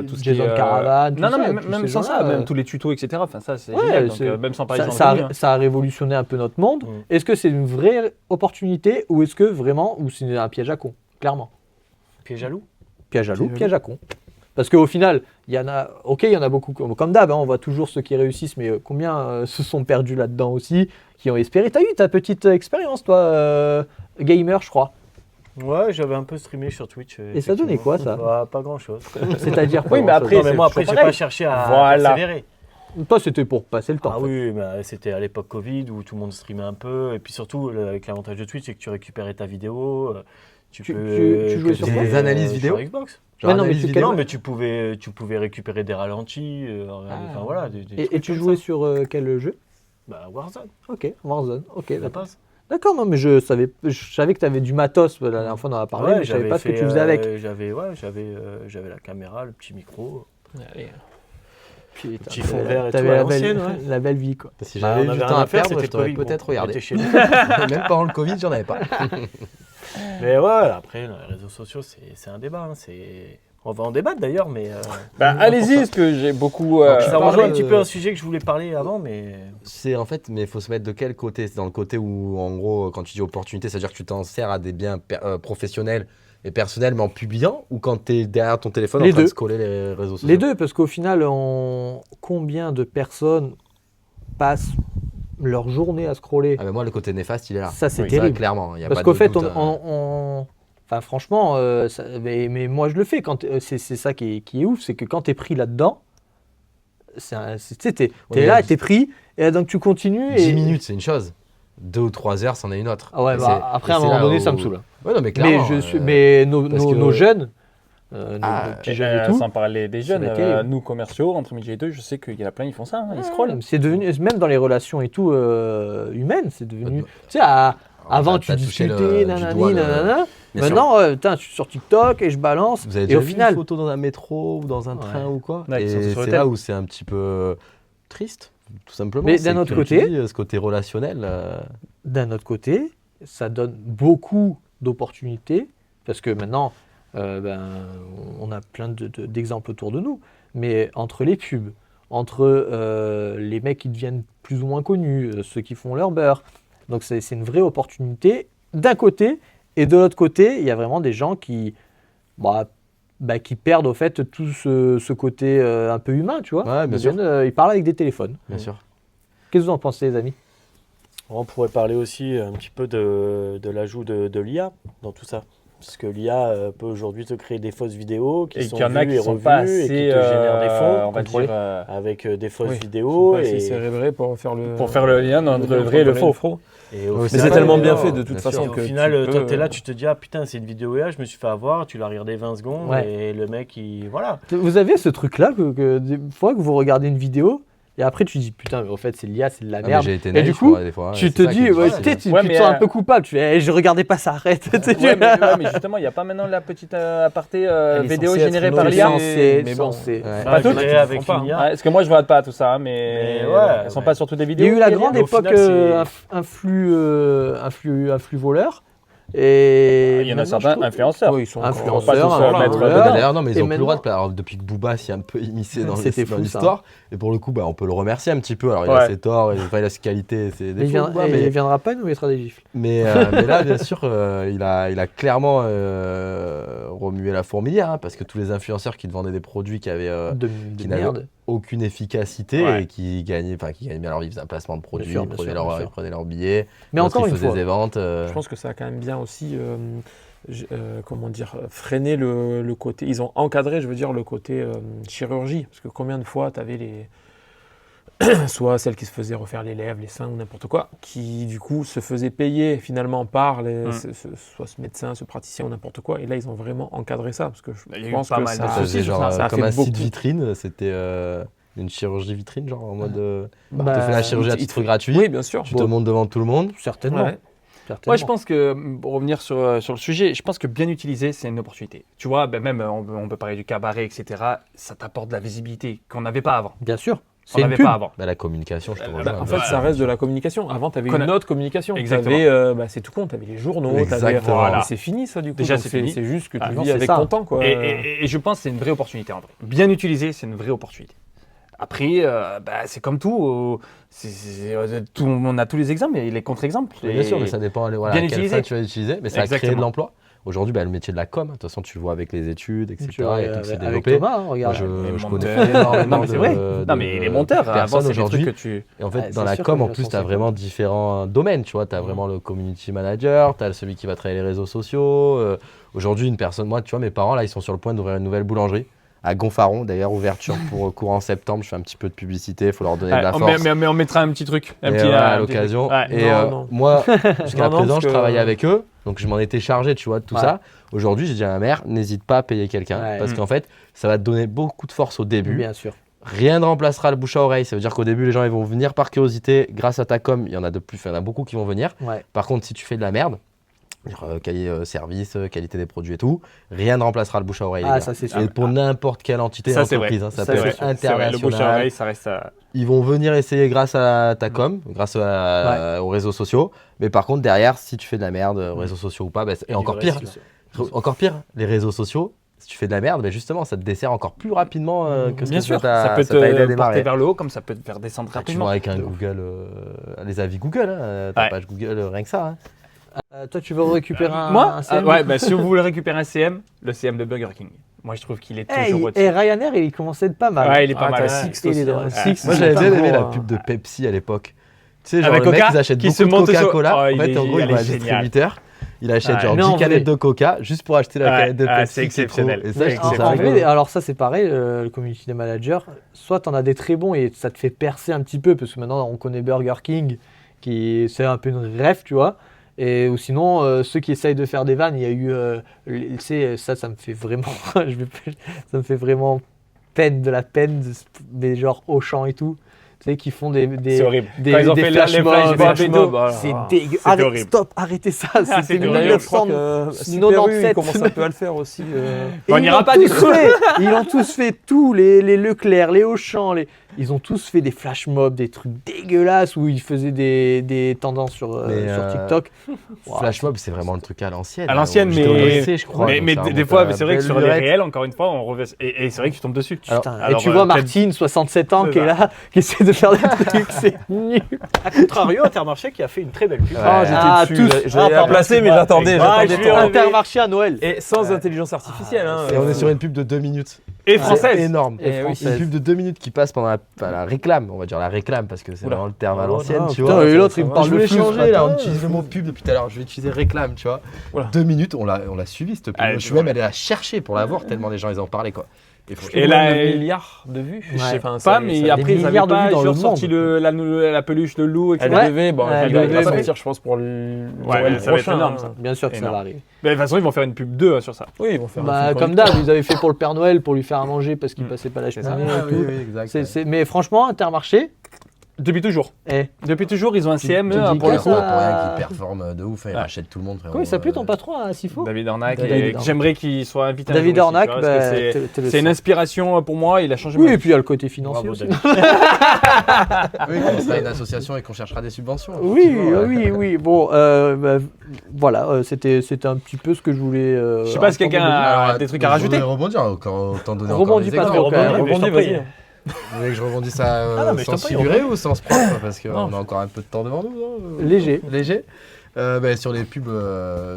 tout ce qui Jason Caravane, non, mais même sans ça, même tous les tutos, etc. Enfin, ça, c'est génial. Donc, même sans parler de gens connus. Ça a révolutionné un peu notre monde. Est-ce que c'est une vraie opportunité ou est-ce que vraiment, ou c'est un piège à con, clairement? Piège à loup. Piège à loup, piège à con. Parce qu'au final, il y en a beaucoup, comme d'hab, on voit toujours ceux qui réussissent, mais combien se sont perdus là-dedans aussi, qui ont espéré. T'as eu ta petite expérience, toi, gamer, je crois. Ouais, j'avais un peu streamé sur Twitch. Et ça donnait quoi, ça? Pas grand-chose. C'est-à-dire Oui, mais après, moi, c'est j'ai pareil. pas cherché à Voilà. persévérer. Toi, c'était pour passer le temps. Ah en fait. oui, mais c'était à l'époque Covid où tout le monde streamait un peu. Et puis surtout, avec l'avantage de Twitch, c'est que tu récupérais ta vidéo. Tu Tu peux jouais sur quoi des analyses vidéo sur Xbox. Genre Mais non, mais analyse tu- vidéo. Non, mais tu pouvais récupérer des ralentis. Enfin voilà. Des Et trucs tu comme jouais ça. sur quel jeu? Bah, Warzone. Ok, Warzone. Ok, Ça d'accord. passe. D'accord, non, mais je savais que tu avais du matos. La dernière fois, on en a parlé, Ouais, mais je savais j'avais pas ce que fait, tu faisais avec. J'avais la caméra, le petit micro. Allez. Putain, Petit fond vert et t'avais tout, à la l'ancienne, belle, ouais. la belle vie, quoi. Si Bah, j'avais on eu du avait temps rien à perdre, c'était je t'aurais le Covid, peut-être bon, on regardé. était chez nous. Même pendant le Covid, j'en avais pas. Mais ouais, après, les réseaux sociaux, c'est un débat. On va en débattre d'ailleurs, mais. Allez-y, parce que j'ai beaucoup. Ça parler rejoint un de- petit peu un sujet que je voulais parler avant, mais. C'est en fait, mais il faut se mettre de quel côté? C'est dans le côté où, en gros, quand tu dis opportunité, c'est-à-dire que tu t'en sers à des biens professionnels et personnels, mais en publiant, ou quand tu es derrière ton téléphone Les en train deux. de scroller les réseaux sociaux? Les deux, parce qu'au final, combien de personnes passent leur journée à scroller? Ah, mais moi, le côté néfaste, il est là. Ça, c'est Oui, terrible. Clairement. Y a Parce pas qu'au de fait, doute, enfin, franchement, mais moi je le fais. C'est ça qui est ouf, c'est que quand tu es pris là-dedans, t'es Ouais, là, mais- t'es pris, et donc tu continues. 10 Et... minutes, c'est une chose. 2 ou 3 heures, c'en est une autre. Ah ouais, Et bah, après, à un c'est moment là donné, où- ça me saoule. Ouais, non, mais Mais, clairement. mais nos parce que- jeunes, nos Ah, petits jeunes et tout, Sans parler des ça jeunes, va être terrible. nous commerciaux, entre midi et deux, je sais qu'il y en a plein, ils font ça, hein, ils scrollent. c'est devenu, même dans les relations et tout humaines, c'est devenu. Bah, Tu sais, avant tu t'as touché discutais, du nanani, doigt nanana. Bien sûr. Maintenant, putain, je suis sur TikTok et je balance. Vous avez Et déjà au vu final, une photo dans un métro ou dans un Ouais. train ou quoi? Ouais, qui sont Et sur le c'est tel. là où c'est un petit peu triste, tout simplement. Mais C'est d'un autre que tu côté- dis, ce côté relationnel. d'un autre côté, ça donne beaucoup d'opportunités parce que maintenant, on a plein d'exemples autour de nous. Mais entre les pubs, entre les mecs qui deviennent plus ou moins connus, ceux qui font leur beurre, donc c'est une vraie opportunité d'un côté. Et de l'autre côté, il y a vraiment des gens qui perdent au fait tout ce côté un peu humain, tu vois. Ouais, bien sûr. Ils parlent avec des téléphones. Bien sûr. Qu'est-ce que vous en pensez, les amis? On pourrait parler aussi un petit peu de l'ajout de l'IA dans tout ça. Parce que l'IA peut aujourd'hui te créer des fausses vidéos qui Et sont qu'il y en a vues qui et sont revues pas et assez, qui te génèrent des on fonds va contrôlés. dire, avec des fausses Oui, vidéos. Pas assez Et cérébré pour faire le lien entre le vrai et le faux. et au Ouais, Mais final, c'est tellement bien non, fait de toute bien façon sûr. au que final, tu toi, peux, t'es là, tu te dis, ah putain, c'est une vidéo IA, je me suis fait avoir, tu l'as regardé 20 secondes Ouais. et le mec, voilà. Vous avez ce truc-là que des fois que vous regardez une vidéo et après tu dis putain, mais en fait c'est l'IA, c'est de la Ah, mais merde. j'ai été Et naïf, du coup, quoi, des fois, tu c'est te ça qui dis, est ouais, difficile. tu Ouais, te mais, sens un peu coupable. Tu fais, je regardais pas ça, arrête. mais justement, il n'y a pas maintenant la petite aparté Elle est vidéo censée être générée par censée- l'IA. mais bon, censée. Ouais. Pas toutes, Générée qui avec le font une IA. Ouais, parce que moi, je ne regarde pas tout ça, mais Mais ouais, elles sont ouais. pas sur toutes les Il y vidéos. a eu la les grande liens. au époque final, c'est- influx voleur. Et Il y en a maintenant, certains je trouve- influenceurs. Oui, ils sont Influenceurs, encore- pas tous voilà, mettre voilà. dedans. D'ailleurs, non, mais Et ils ont plus le droit de maintenant- plaire. Alors, depuis que Booba s'est un peu immiscé dans C'était dans fou, l'histoire, et pour le coup, on peut le remercier un petit peu. Alors, il a Ouais. ses torts, il a ses qualités, ses Mais défauts, Booba, il viendra pas, il nous mettra des gifles. mais là, bien sûr, il a clairement remué la fourmilière, hein, parce que tous les influenceurs qui te vendaient des produits qui avaient De qui n'avait merde. aucune efficacité Ouais. et qui gagnaient bien. Alors, ils faisaient un placement de produits, sûr, ils bien prenaient sûr, bien ils sûr. prenaient leurs billets, Mais d'autres, encore ils une faisaient fois, des ventes. Je pense que ça a quand même bien aussi, comment dire, freiné le côté. Ils ont encadré, je veux dire, le côté chirurgie. Parce que combien de fois tu avais les. soit celles qui se faisaient refaire les lèvres, les seins ou n'importe quoi, qui du coup se faisaient payer finalement par soit ce médecin, ce praticien ou n'importe quoi. Et là, ils ont vraiment encadré ça. Parce que Il y a je eu pense pas que mal de Ça ça, faisait genre ça a comme fait un beaucoup. site vitrine, c'était une chirurgie vitrine, genre en mode tu Bah, fais la chirurgie à il te titre gratuit, Oui, bien sûr. tu te montres devant tout le monde. certainement. Ouais. certainement. Moi, je pense que, pour revenir sur le sujet, je pense que bien utilisé, c'est une opportunité. Tu vois, même, on peut parler du cabaret, etc. Ça t'apporte de la visibilité qu'on n'avait pas avant. Bien sûr. On C'est une n'avait pub. pas avant. La communication, je te Bah, rejoins. en fait, ça reste de la communication. Avant, tu avais Qu'on a- une autre communication. Exactement. C'est tout con. Tu avais les journaux. t'avais- Exactement. Voilà. Et c'est fini, ça, du coup. Déjà, Donc, c'est fini. C'est juste que tu non, vis c'est avec ça. ton temps, quoi. Et je pense que c'est une vraie opportunité en vrai. Bien utilisé, c'est une vraie opportunité. Après, c'est comme tout. On a tous les exemples et les contre-exemples. Bien sûr, mais ça dépend voilà, bien à quelle utilisé. fin tu vas utiliser, mais ça a créé Exactement. de l'emploi. Aujourd'hui, le métier de la com, de toute façon, tu le vois avec les études, etc. Tu vois, et tout s'est avec développé. Thomas, hein, regarde. Moi, je Les connais monteurs. énormément Non, mais c'est vrai. Non, mais les monteurs, avant, personnes c'est des trucs aujourd'hui. que tu. Et en fait, Ouais, dans c'est la sûr com, que en je plus, sens tu as ça. vraiment différents domaines. Tu vois, tu as vraiment le community manager, tu as celui qui va travailler les réseaux sociaux. Aujourd'hui, une personne, moi, tu vois, mes parents, là, ils sont sur le point d'ouvrir une nouvelle boulangerie à Gonfaron. D'ailleurs, ouverture pour courant septembre. Je fais un petit peu de publicité, il faut leur donner de la force. Mais on mettra un petit truc. Un Et petit, à un petit l'occasion. truc. Ouais. Et Non. moi, jusqu'à Non, présent, parce je que- travaillais avec eux, donc je m'en étais chargé, tu vois, de tout Ouais. ça. Aujourd'hui, j'ai dit à ma mère, n'hésite pas à payer quelqu'un, Ouais. parce qu'en fait, ça va te donner beaucoup de force au début. Bien sûr. Rien ne remplacera le bouche à oreille. Ça veut dire qu'au début, les gens ils vont venir par curiosité. Grâce à ta com, il y en a beaucoup qui vont venir. Ouais. Par contre, si tu fais de la merde, service, qualité des produits et tout, rien ne remplacera le bouche à oreille. les Ah, gars. ça c'est sûr. Et pour n'importe quelle entité Ça, c'est vrai. entreprise, hein, ça Ça, peut c'est être vrai. C'est vrai, le bouche à international. oreille, ça reste. Ils vont venir essayer grâce à ta com, grâce aux réseaux sociaux. Mais par contre, derrière, si tu fais de la merde, réseaux sociaux ou pas, et encore pire, les réseaux sociaux, si tu fais de la merde, justement, ça te dessert encore plus rapidement que ce Bien que sûr, ça ça peut t'a aidé à te porter démarrer. vers le haut, comme ça peut te faire descendre Tu rapidement. vois avec un Google, les avis Google, hein, ta Ouais. page Google, rien que ça. Hein. Toi, tu veux récupérer un Moi, CM? si vous voulez récupérer un CM, le CM de Burger King. Moi, je trouve qu'il est toujours au-dessus. Et Ryanair, il commençait de pas mal. Ouais, il est pas Ah, mal. t'as Ouais. Six Il est aussi, dans hein. Six. Moi, c'est j'avais pas bien aimé mal. la pub de Pepsi à l'époque. Tu sais, genre Avec le mec, Coca, ils achètent qui beaucoup se de monte sur- Coca-Cola. Oh, En il fait, est- en gros, il il va est à un génial. distributeur. Il achète Ouais. genre Mais 10 en canettes vrai- de Coca juste pour acheter la Ouais. canette de Ah, Pepsi. c'est qui est trop- exceptionnel. Et ça, je trouve En ça vrai, rigolo. alors ça c'est pareil, le community manager, soit tu en as des très bons et ça te fait percer un petit peu, parce que maintenant on connaît Burger King, qui c'est un peu une ref, tu vois. Ou sinon, ceux qui essayent de faire des vannes, il y a eu, tu sais, ça me fait vraiment, ça me fait vraiment de la peine, des genre Auchan et tout, tu sais, qui font C'est des horrible. Quand ils ont fait les flash mobs, flashbacks et tout. c'est Ah, dégueu. c'était horrible. Stop, arrêtez ça, c'était c'était horrible. D'ailleurs, je crois 1997. que Super U, il commence un peu à le faire aussi. Et On ils n'ira l'ont pas tous du coup. fait. Ils ont tous fait tout, les Leclerc, les Auchan, ils ont tous fait des flash mobs, des trucs dégueulasses où ils faisaient des tendances sur TikTok. Wow. Flash mob, c'est vraiment le truc à l'ancienne. À l'ancienne, J'étais au mais- lycée, je crois. Mais, donc mais ça des remonte fois, à c'est vrai que belle sur les lurette. réels, encore une fois, on revient. Et c'est vrai que tu tombes dessus. Putain, Alors, et tu vois peut-être- Martine, 67 ans, C'est qui est là, qui essaie de faire des trucs, c'est nul. A contrario, Intermarché qui a fait une très belle pub. Ouais. J'étais dessus, tous. j'allais la pardon, placer, c'est mais pas- j'attendais. Ah, j'attendais je ton- lui ai enlevé. Intermarché à Noël. Et sans intelligence artificielle. hein, Et on est sur une pub de 2 minutes. Et C'est française. énorme. Et Une française. pub de 2 minutes qui passe pendant la réclame, on va dire la réclame parce que c'est Oula. vraiment le terme à Oh, l'ancienne, non, tu putain, vois. et l'autre, il me Je parle de voulais flou, changer ce là, on matin. utilise le mot pub depuis tout à l'heure, je vais utiliser réclame, tu vois. Voilà. 2 minutes, on l'a suivi cette pub. Ah, Je suis ouais. même allé la chercher pour la voir tellement les gens ils en parlaient quoi. franchement, Et là, le milliard de vues. Ouais. Je sais pas, mais après, ils milliards avaient de vues pas dans le genre sorti monde. la peluche, le loup, etc. Elle Ouais. devait, bon, Ouais, elle elle va devait. sortir, je pense, pour le Ouais, Noël ça va être prochain. énorme, hein. ça. Bien sûr que ça Énorme. va arriver. Mais de toute façon, ils vont faire une pub 2 sur ça. Oui, ils vont faire un Bah, film comme d'hab, ils avaient fait pour le Père Noël, pour lui faire à manger parce qu'il Mm. passait pas la C'est ça. cheminée Ah, et tout. oui, exact. Mais franchement, Intermarché, Depuis toujours. eh, Depuis toujours, ils ont un CM tu dis pour le que coup. ça- C'est pas pour rien qu'ils performent de ouf, ils Ouais. rachètent tout le monde. frérot. comment il s'appelait ton patron à Sifo David Ornac. David Et Ornac. j'aimerais qu'il soit invité un David jour aussi, Ornac, tu vois, parce que bah, c'est- t'es le c'est une seul. inspiration pour moi. Il a changé Oui, ma et vie. puis il y a le côté financier Bravo, aussi. David. Oui, qu'on sera une association et qu'on cherchera des subventions. Oui, effectivement, ouais. oui, oui. Bon, bah, voilà, c'était un petit peu ce que je voulais. Je sais pas si quelqu'un a Alors, des trucs à rajouter. Je voulais rebondir, autant donner Rebondis encore pas des trop, exemples. quand même. Rebondis, Rebondis, je t'en prie. vas-y. Vous voulez que je rebondisse à Ah non, mais je sans t'en prie, figurer ou sans se prendre parce qu'on Non. a encore un peu de temps devant nous. non Léger. Léger. Sur les pubs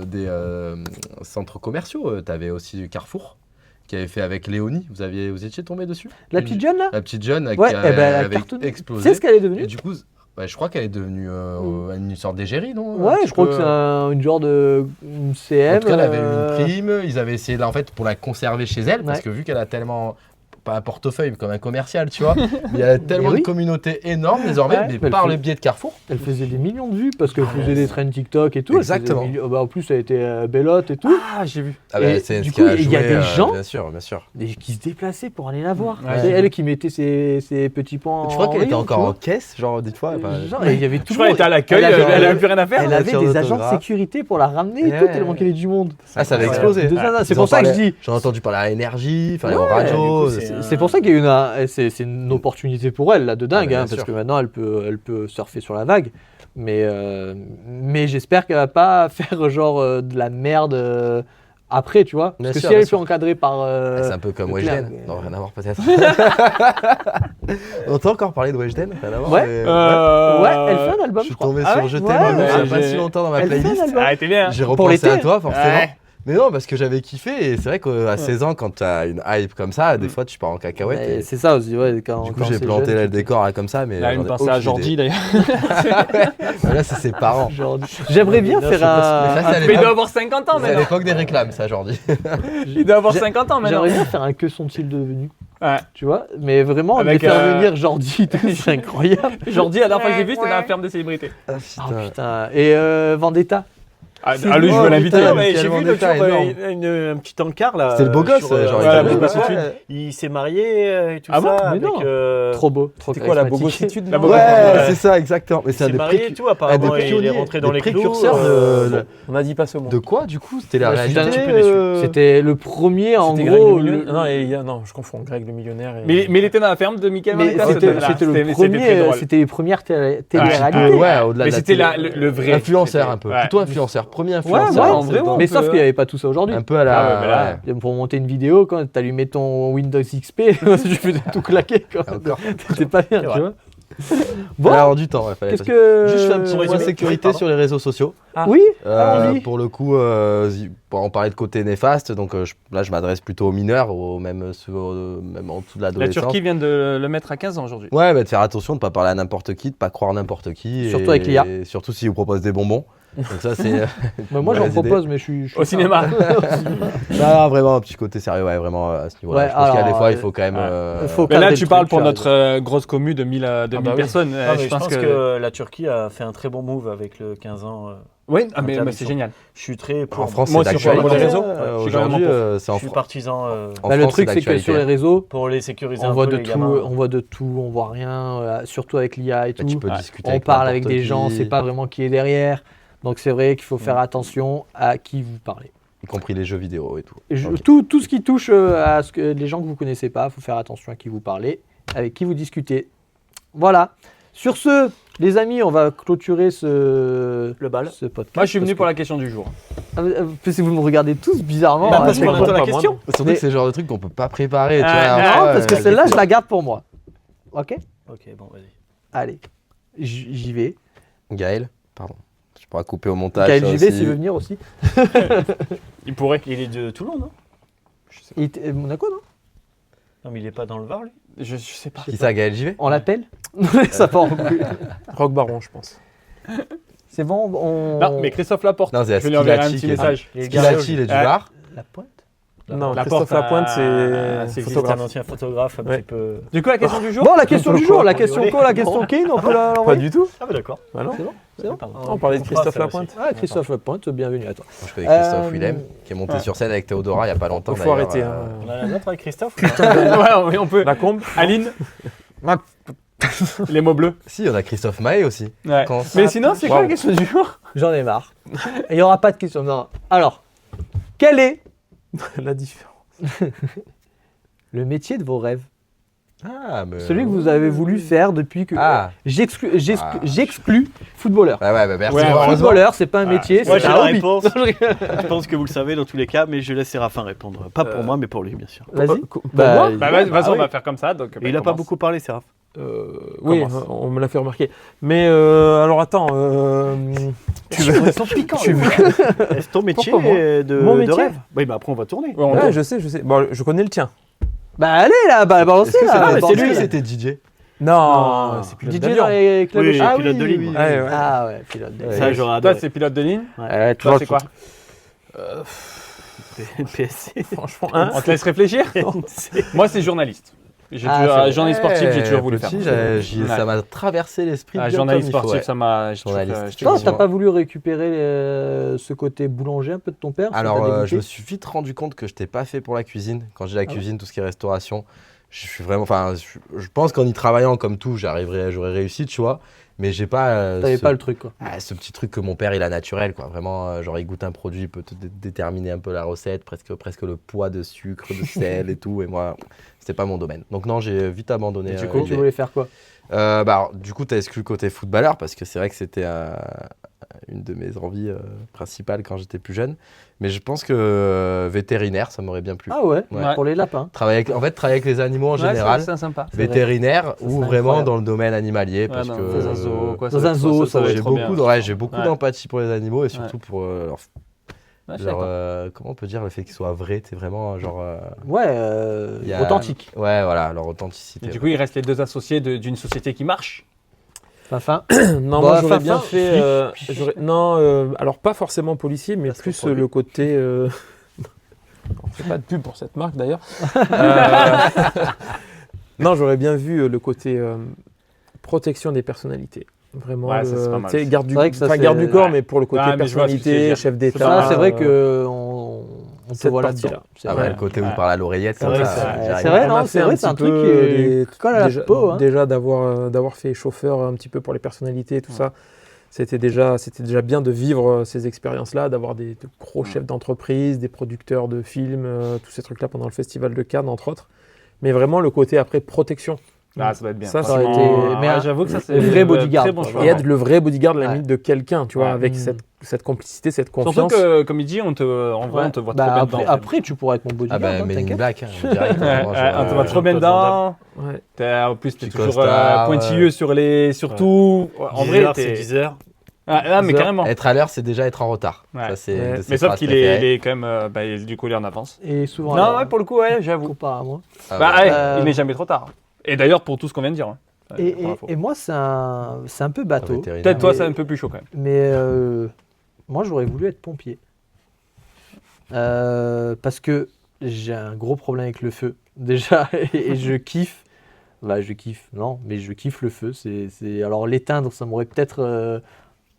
des centres commerciaux, tu avais aussi Carrefour qui avait fait avec Léonie. Vous étiez tombé dessus? La petite jeune là La petite jeune Ouais, qui eh ben, elle a avait cartonné. explosé. C'est ce qu'elle est Et devenue. du coup, je crois qu'elle est devenue une sorte d'égérie, non? Un Ouais, petit je crois peu, que c'est une genre de une CM. En tout cas, elle avait une prime. Ils avaient essayé, là, en fait, pour la conserver chez elle, parce Ouais. que vu qu'elle a tellement, pas un portefeuille, mais comme un commercial, tu vois, il y a tellement Mais oui. de communautés énormes désormais, Ouais, mais mais par elle le fait- biais de Carrefour. Elle faisait des millions de vues parce qu'elle faisait des trends TikTok et tout. Elle faisait Exactement. des millions- bah, en plus, elle était bellotte et tout. Ah, j'ai vu. Ah Et c'est du ce coup, qui a il y a joué, des gens- Bien sûr, bien sûr. Qui se déplaçaient pour aller la voir. Ouais. C'est elle qui mettait ses petits points. Tu crois qu'elle était rayon, encore tu en vois. caisse, genre, dites-fois Genre, et il y avait tout Je le crois qu'elle monde. était à l'accueil, Elle avait- elle avait plus rien à faire. Elle avait sur des agents de l'autographe. sécurité pour la ramener et Ouais. tout, tellement qu'il y avait du monde. Ah, ça avait incroyable. explosé. C'est Ils pour en ça que je parlaient- dis. J'en ai entendu parler à Énergie, enfin, Ouais, aux radios. du coup, C'est pour ça qu'il y a eu c'est une opportunité pour elle là de dingue, Ah, bien hein, sûr. parce que maintenant elle peut surfer sur la vague. Mais j'espère qu'elle va pas faire genre de la merde après, tu vois. Parce Bien que sûr, si elle bien est plus sûr. encadrée par. C'est un peu comme Leclerc. Weshden. Non, rien à voir peut-être. On t'a encore parlé de Weshden? Rien à voir. Ouais. mais- Ouais, elle fait un album, Je je suis crois. tombé Ah sur ouais, Je ouais, t'aime, ouais, il y a pas j'ai- si longtemps dans ma Elle fait un playlist. album. Ah, t'es bien. J'ai Pour repensé l'été, à toi, forcément. Ouais. Mais non, parce que j'avais kiffé et c'est vrai qu'à 16 ans, quand t'as une hype comme ça, des fois tu pars en cacahuète. Ouais, Et c'est ça aussi, ouais. Quand, du coup, quand j'ai c'est planté jeune, là, le décor là, comme ça, mais Là, il j'en me ai pensait à aucune Jordi idée. d'ailleurs. Là, c'est ses parents. J'aimerais bien Mais faire ça, c'est à un. Mais il l'époque- doit avoir 50 ans c'est à maintenant. l'époque des réclames, ça, Jordi. Il doit avoir J'ai- 50 ans maintenant. J'aimerais bien faire un que sont-ils devenus. Ouais. Tu vois, mais vraiment, Avec, de faire venir Jordi, et tout, c'est incroyable. Jordi, la dernière fois que j'ai vu, c'était dans la ferme des célébrités. Ah putain. Et Vendetta. Ah, C'est lui, je bon, veux l'inviter. putain, Ouais, quel j'ai vu monde l'autre d'état jour énorme. un petit encart là. C'était le beau gosse, sur, genre, ouais, il la était beau. bogossitude. Ouais. Il s'est marié et tout Ah bon ça. Mais non. avec, Trop beau. Trop C'était quoi la charismatique. bogossitude La non bogossitude. Ouais, Ouais. c'est ça, exactement. Mais Il c'est un s'est des marié et tout, apparemment. des Il est pionniers, rentré dans des les clous. précurseurs de. On a dit pas ce mot. De quoi, du coup? C'était la Ouais, je suis un réalité petit peu déçu. C'était le premier, en C'était Greg gros. le millionnaire. Non, non, je confonds Greg le millionnaire. Et... Mais il était dans la ferme de Michael Mais Vendetta. c'était là. c'était le très premier, drôle. c'était les premières Un télé-réalités. petit peu, ouais, au-delà Mais de la c'était télé. le vrai. Influenceur un peu. Ouais. Plutôt influenceur. Premier Ouais, influenceur. ouais, en vrai, ouais. Mais on sauf peut- qu'il n'y avait pas tout ça aujourd'hui. Un peu à la. Ah ouais, mais là- ouais. Pour monter une vidéo, quand tu allumais ton Windows XP, je faisais tout claquer. Quoi. Encore. C'était pas bien, tu vrai. vois. Bon, Alors, du temps, ouais, fallait qu'est-ce pas- que. Juste je fais un petit pour point résumer. sécurité Oui, sur les réseaux sociaux. Oui, allons-y. Pour le coup, on parlait de côté néfaste, donc là je m'adresse plutôt aux mineurs, même en dessous de La l'adolescence. Turquie vient de le mettre à 15 ans aujourd'hui. Ouais, bah, de faire attention, de ne pas parler à n'importe qui, de ne pas croire n'importe qui. Surtout avec l'IA. Et surtout s'ils vous proposent des bonbons. Donc ça c'est... Bah, moi, j'en mauvaise idée. propose, mais je suis. Au cinéma. Ah, vraiment un petit côté sérieux, ouais, vraiment à ce niveau-là. Ouais, je pense qu'il y a des alors, fois, il faut quand même... il faut Mais là, cadrer tu le parles truc, pour tu as notre grosse commu de 1000 bah oui. personnes. Ah, mais je pense que la Turquie a fait un très bon move avec le 15 ans. Oui, mais c'est interdiction. génial. Je suis très pour. En France, Moi c'est aussi, pour d'actualité. les réseaux, Euh, je suis Aujourd'hui, carrément c'est Je en suis France. partisan En Bah, le France, truc, c'est c'est que d'actualité. sur les réseaux, pour les sécuriser on un voit peu de les tout, gamins. on voit de tout, on voit rien, surtout avec l'IA et Bah, tout. tu peux Ouais. discuter On avec parle avec n'importe des gens, on qui, sait pas vraiment qui est derrière. Donc c'est vrai qu'il faut faire attention à qui vous parlez. y compris les jeux vidéo et tout. Et Ok. tout ce qui touche à ce que, les gens que vous connaissez pas, il faut faire attention à qui vous parlez, avec qui vous discutez. Voilà. Sur ce, les amis, on va clôturer ce bal. ce podcast. Moi, je suis venu parce pour la question du jour. que vous me regardez tous bizarrement. Bah, à parce chaque qu'on fois. attend la Pas question. Surtout Mais- que c'est le genre de truc qu'on peut pas préparer. tu Ah, vois, non, après, Non, parce que celle-là, je la garde pour moi. Ok. Ok, bon, vas-y. Allez, j'y vais. Gaël, pardon. Je pourrais couper au montage. Gaël ça JV aussi. s'il veut venir aussi. Il pourrait. Il est de Toulon, non? Il était Monaco, non? Non, mais il est pas dans le Var, lui. Je sais pas. Qui ça, Gaël JV? On l'appelle? Ça part en couille. Rock Baron, je pense. C'est bon, on. Non, mais Christophe Laporte. Non, c'est Je vais lui enverrai un Skilacci petit qui est- message. Skilacci, il est du Ouais. Var. La pointe. Non, Laporte, Christophe Lapointe, c'est c'est C'est un photographe. ancien photographe, un Ouais. petit peu. Du coup, la question du jour. Bon, la question du jour, la Pour question rigoler. quoi, la question Kane, on peut la Pas l'envoyer. du tout. Ah, bah d'accord. Bah non. C'est bon. Pardon. On parlait de fera Christophe ça Lapointe. Ouais, Christophe Lapointe, bienvenue à toi. Moi, je connais Christophe Euh, Willem, qui est monté ouais. sur scène avec Théodora il y a pas longtemps. Il faut d'ailleurs, arrêter. On a la nôtre avec Christophe. Ouais, on peut. La combe. Aline. Ma- Les mots bleus. Si, on a Christophe Maé aussi. Ouais. Quand Mais sinon, c'est quoi Wow. la question du jour? J'en ai marre. Il n'y aura pas de question. Non. Alors, quel est La différence. le métier de vos rêves? Ah, mais... Celui que vous avez voulu faire depuis que. Ah. J'exclus footballeur. Ouais, ouais, bah merci. Ouais, heureusement. Footballeur, c'est pas un métier, Moi, c'est j'ai un la hobby. réponse. Je pense que vous le savez dans tous les cas, mais je laisse Séraphin répondre. Pas pour moi, mais pour lui, bien sûr. Vas-y. Bah, Bah, vas-y, bah on oui. va faire comme ça. Donc, Et il a pas beaucoup parlé, Séraph. Oui, Commence. on me l'a fait remarquer. Mais alors attends. Tu veux Ils sont piquants. Est-ce ton métier Pourquoi moi de Mon de métier rêve? Oui, bah après on va tourner. Ouais, on Ouais, tourne. je sais. Bon, je connais le tien. Bah allez là, bah balancez Est-ce que là. c'était- bordel. est-ce que c'était DJ? Non, Non. c'est plus DJ d'avion. dans les clubs Oui, de chat. pilote de ligne. oui, Ouais, ouais. Ah ouais, pilote de Ça, j'aurais Toi, adoré. c'est pilote de ligne. Ouais, Toi, c'est quoi? PSC. Franchement, hein. On te laisse réfléchir. Moi, c'est journaliste. J'ai Ah, toujours- c'est- journaliste sportif, j'ai toujours voulu Petit, faire. ça m'a traversé l'esprit. bien Journaliste comme il faut, sportif, ouais. ça m'a. j'ai toujours- Journaliste. j'ai toujours Non, voulu. t'as pas voulu récupérer ce côté boulanger un peu de ton père? ça Alors, t'a dégoûté je me suis vite rendu compte que je n'étais pas fait pour la cuisine. Quand j'ai la cuisine, tout ce qui est restauration, je suis vraiment. Enfin, je pense qu'en y travaillant comme tout, j'aurais réussi, tu vois. Mais j'ai pas. T'avais pas le truc quoi. Ce petit truc que mon père il a naturel, quoi. Vraiment, genre il goûte un produit, il peut te déterminer un peu la recette, presque le poids de sucre, de sel et tout. Et moi, c'était pas mon domaine. Donc non, j'ai vite abandonné. Et du coup, tu l'idée. voulais faire quoi? Bah, alors, du coup, tu as exclu le côté footballeur parce que c'est vrai que c'était une de mes envies principales quand j'étais plus jeune. Mais je pense que vétérinaire, ça m'aurait bien plu. Ah ouais, Ouais. pour les lapins. Travailler avec les animaux en Ouais, général, c'est sympa. C'est vrai. vétérinaire ou serait vraiment incroyable. dans le domaine animalier. Parce Ouais, que dans un zoo, quoi, Dans ça va un être- zoo, ça va va être j'ai trop bien. beaucoup, j'ai beaucoup Ouais. d'empathie pour les animaux et surtout pour Ouais, je suis Genre, d'accord. comment on peut dire le fait qu'il soit vrai, c'est vraiment genre. Ouais, Il y a- authentique. Ouais, voilà, leur authenticité. Et du coup, il reste les deux associés d'une société qui marche. Fin. Non, Bah, moi j'aurais fin, bien fin, fait. Non, alors pas forcément policier, mais Parce qu'on plus produit. le côté. On fait pas de pub pour cette marque d'ailleurs. Non, j'aurais bien vu le côté protection des personnalités. Vraiment, Ouais, ça, c'est pas mal tu sais, aussi. garde du, C'est vrai que ça, enfin, c'est- garde du corps, Ouais. mais pour le côté Ouais, mais je vois ce que tu veux personnalité, dire. chef Ça, d'État. c'est vrai que on te cette voit partie-là. là-dedans. C'est Ah vrai. ouais, le côté où Ouais. il parle à l'oreillette, comme vrai, ça. c'est vrai. j'arrive. C'est vrai, On non, a c'est fait vrai, un c'est un petit truc peu qui colle à la déjà, peau. Hein. déjà d'avoir fait chauffeur un petit peu pour les personnalités et tout ça, c'était déjà bien de vivre ces expériences-là, d'avoir de gros chefs d'entreprise, des producteurs de films, tous ces trucs-là pendant le festival de Cannes, entre autres. Mais vraiment le côté après protection. Ah, ça va être bien. Ça, ça aurait Franchement, été- mais ouais, j'avoue que ça, c'est le vrai bodyguard, Très bon quoi. choix. Et être le vrai bodyguard de la Ouais. limite de quelqu'un, tu vois, Ouais. avec Mm. cette complicité, cette Surtout confiance. que, comme il dit, en vrai, on te voit Bah, trop bien après, dedans. après, tu pourrais être mon Ah bodyguard, bah, hein, mais in t'inquiète. black, direct. Ouais, vraiment, ouais, genre, on te voit trop bien dedans. Ouais. En plus, t'es Tu toujours costards, pointilleux sur tout. En 10 vrai, heures, c'est t'es. 10 heures. Ah, mais 10 heures. carrément. Être à l'heure, c'est déjà être en retard. Ouais. Ça, c'est Ouais. une de ses Mais sauf phrases qu'il préférées. est quand même. Du coup, il est en avance. Et souvent. Non, alors, ouais, pour le coup, ouais, j'avoue. comparé à moi. Ah Bah, ouais. ouais, il n'est jamais trop tard. Et d'ailleurs, pour tout ce qu'on vient de dire. Et, pour l'info. et moi, c'est un peu bateau. Vétérinaire. Peut-être toi, mais- c'est un peu plus chaud quand même. Mais moi, j'aurais voulu être pompier. Parce que j'ai un gros problème avec le feu. Déjà, et je kiffe. Bah, je kiffe, non, mais je kiffe le feu. Alors, l'éteindre, ça m'aurait peut-être.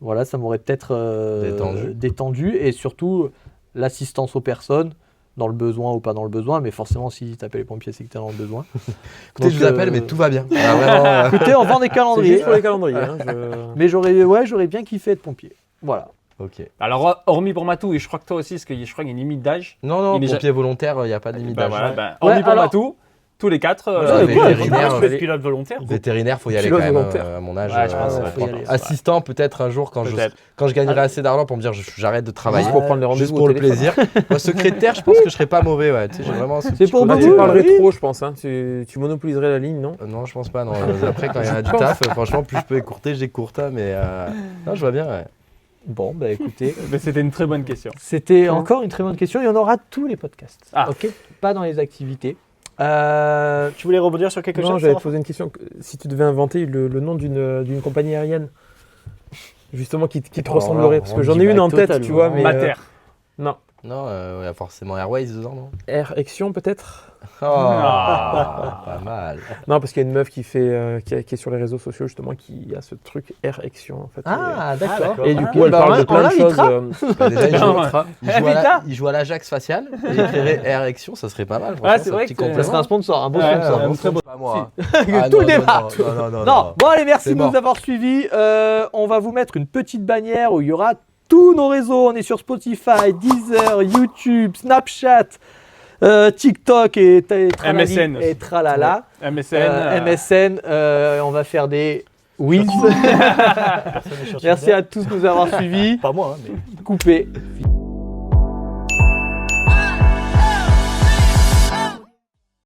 Voilà, ça m'aurait peut-être détendu. Et surtout, l'assistance aux personnes, dans le besoin ou pas dans le besoin. Mais forcément, si tu appelles les pompiers, c'est que tu es dans le besoin. Écoutez, je vous appelle, mais tout va bien. Ah, vraiment, Écoutez, on vend des C'est calendriers. juste pour les calendriers. hein, Mais j'aurais bien kiffé être pompier. Voilà. ok. Alors, hormis pour Matou, et je crois que toi aussi, parce que je crois qu'il y a une limite d'âge. Non, Il est pompier volontaire, il n'y a pas de limite Bah d'âge. voilà, Ouais. bah, hormis pour alors- Matou, tous les quatre. Ouais, vétérinaire, Je fais pilote volontaire. Vétérinaire, faut y aller Pilote quand même volontaire. à mon âge. Ouais, je pense, ouais, ouais. faut y aller. Assistant, peut-être un jour quand Peut-être. je gagnerai assez d'argent pour me dire j'arrête de travailler. Juste pour prendre les Juste rendez-vous pour au le téléphone. plaisir. Moi, secrétaire, je pense que je serais pas mauvais. Ouais. Tu sais, j'ai vraiment ce C'est petit pour côté, Là, beaucoup, tu parlerais oui. trop, je pense. Hein. Tu monopoliserais la ligne, non? Non, je pense pas. Non. Après, quand il y a du taf, franchement, plus je peux écourter, j'écourte. Mais non, je vois bien. Ouais. Bon, bah écoutez, Mais c'était une très bonne question. c'était encore une très bonne question. Il y en aura tous les podcasts. Ah. Ok. Pas dans les activités. Tu voulais rebondir sur quelque Non, chose j'allais te Sarah poser une question. Si tu devais inventer le nom d'une compagnie aérienne, justement, qui te Alors ressemblerait. là, Parce on que j'en ai divague une en tête, tu totalement. vois. Mais, Mater. non. Non, il y a forcément Airways dedans, non? Air Action, peut-être? Oh, Ah. pas mal. Non, parce qu'il y a une meuf qui est sur les réseaux sociaux, justement, qui a ce truc Air Action, en fait. Ah, d'accord. d'accord. Et du Ah, coup, elle bah, parle de on plein de choses. l'invitera. Bah, déjà, Vita. il joue à l'Ajax facial. Et il écrirait Air Action, ça serait pas mal. Ah, c'est franchement, vrai un petit que Ça complément. serait un sponsor, un bon Ouais, sponsor. ouais, Bon, très beau. pas moi. Que tout le débat. Non. Bon, allez, merci C'est de mort. nous avoir suivis. On va vous mettre une petite bannière où il y aura tous nos réseaux. On est sur Spotify, Deezer, YouTube, Snapchat, TikTok et tralali MSN aussi. et tralala. MSN. MSN, on va faire des whiz. Personne n'est sur Merci Tinder. à tous de nous avoir suivis. Pas moi, hein, mais. Coupé.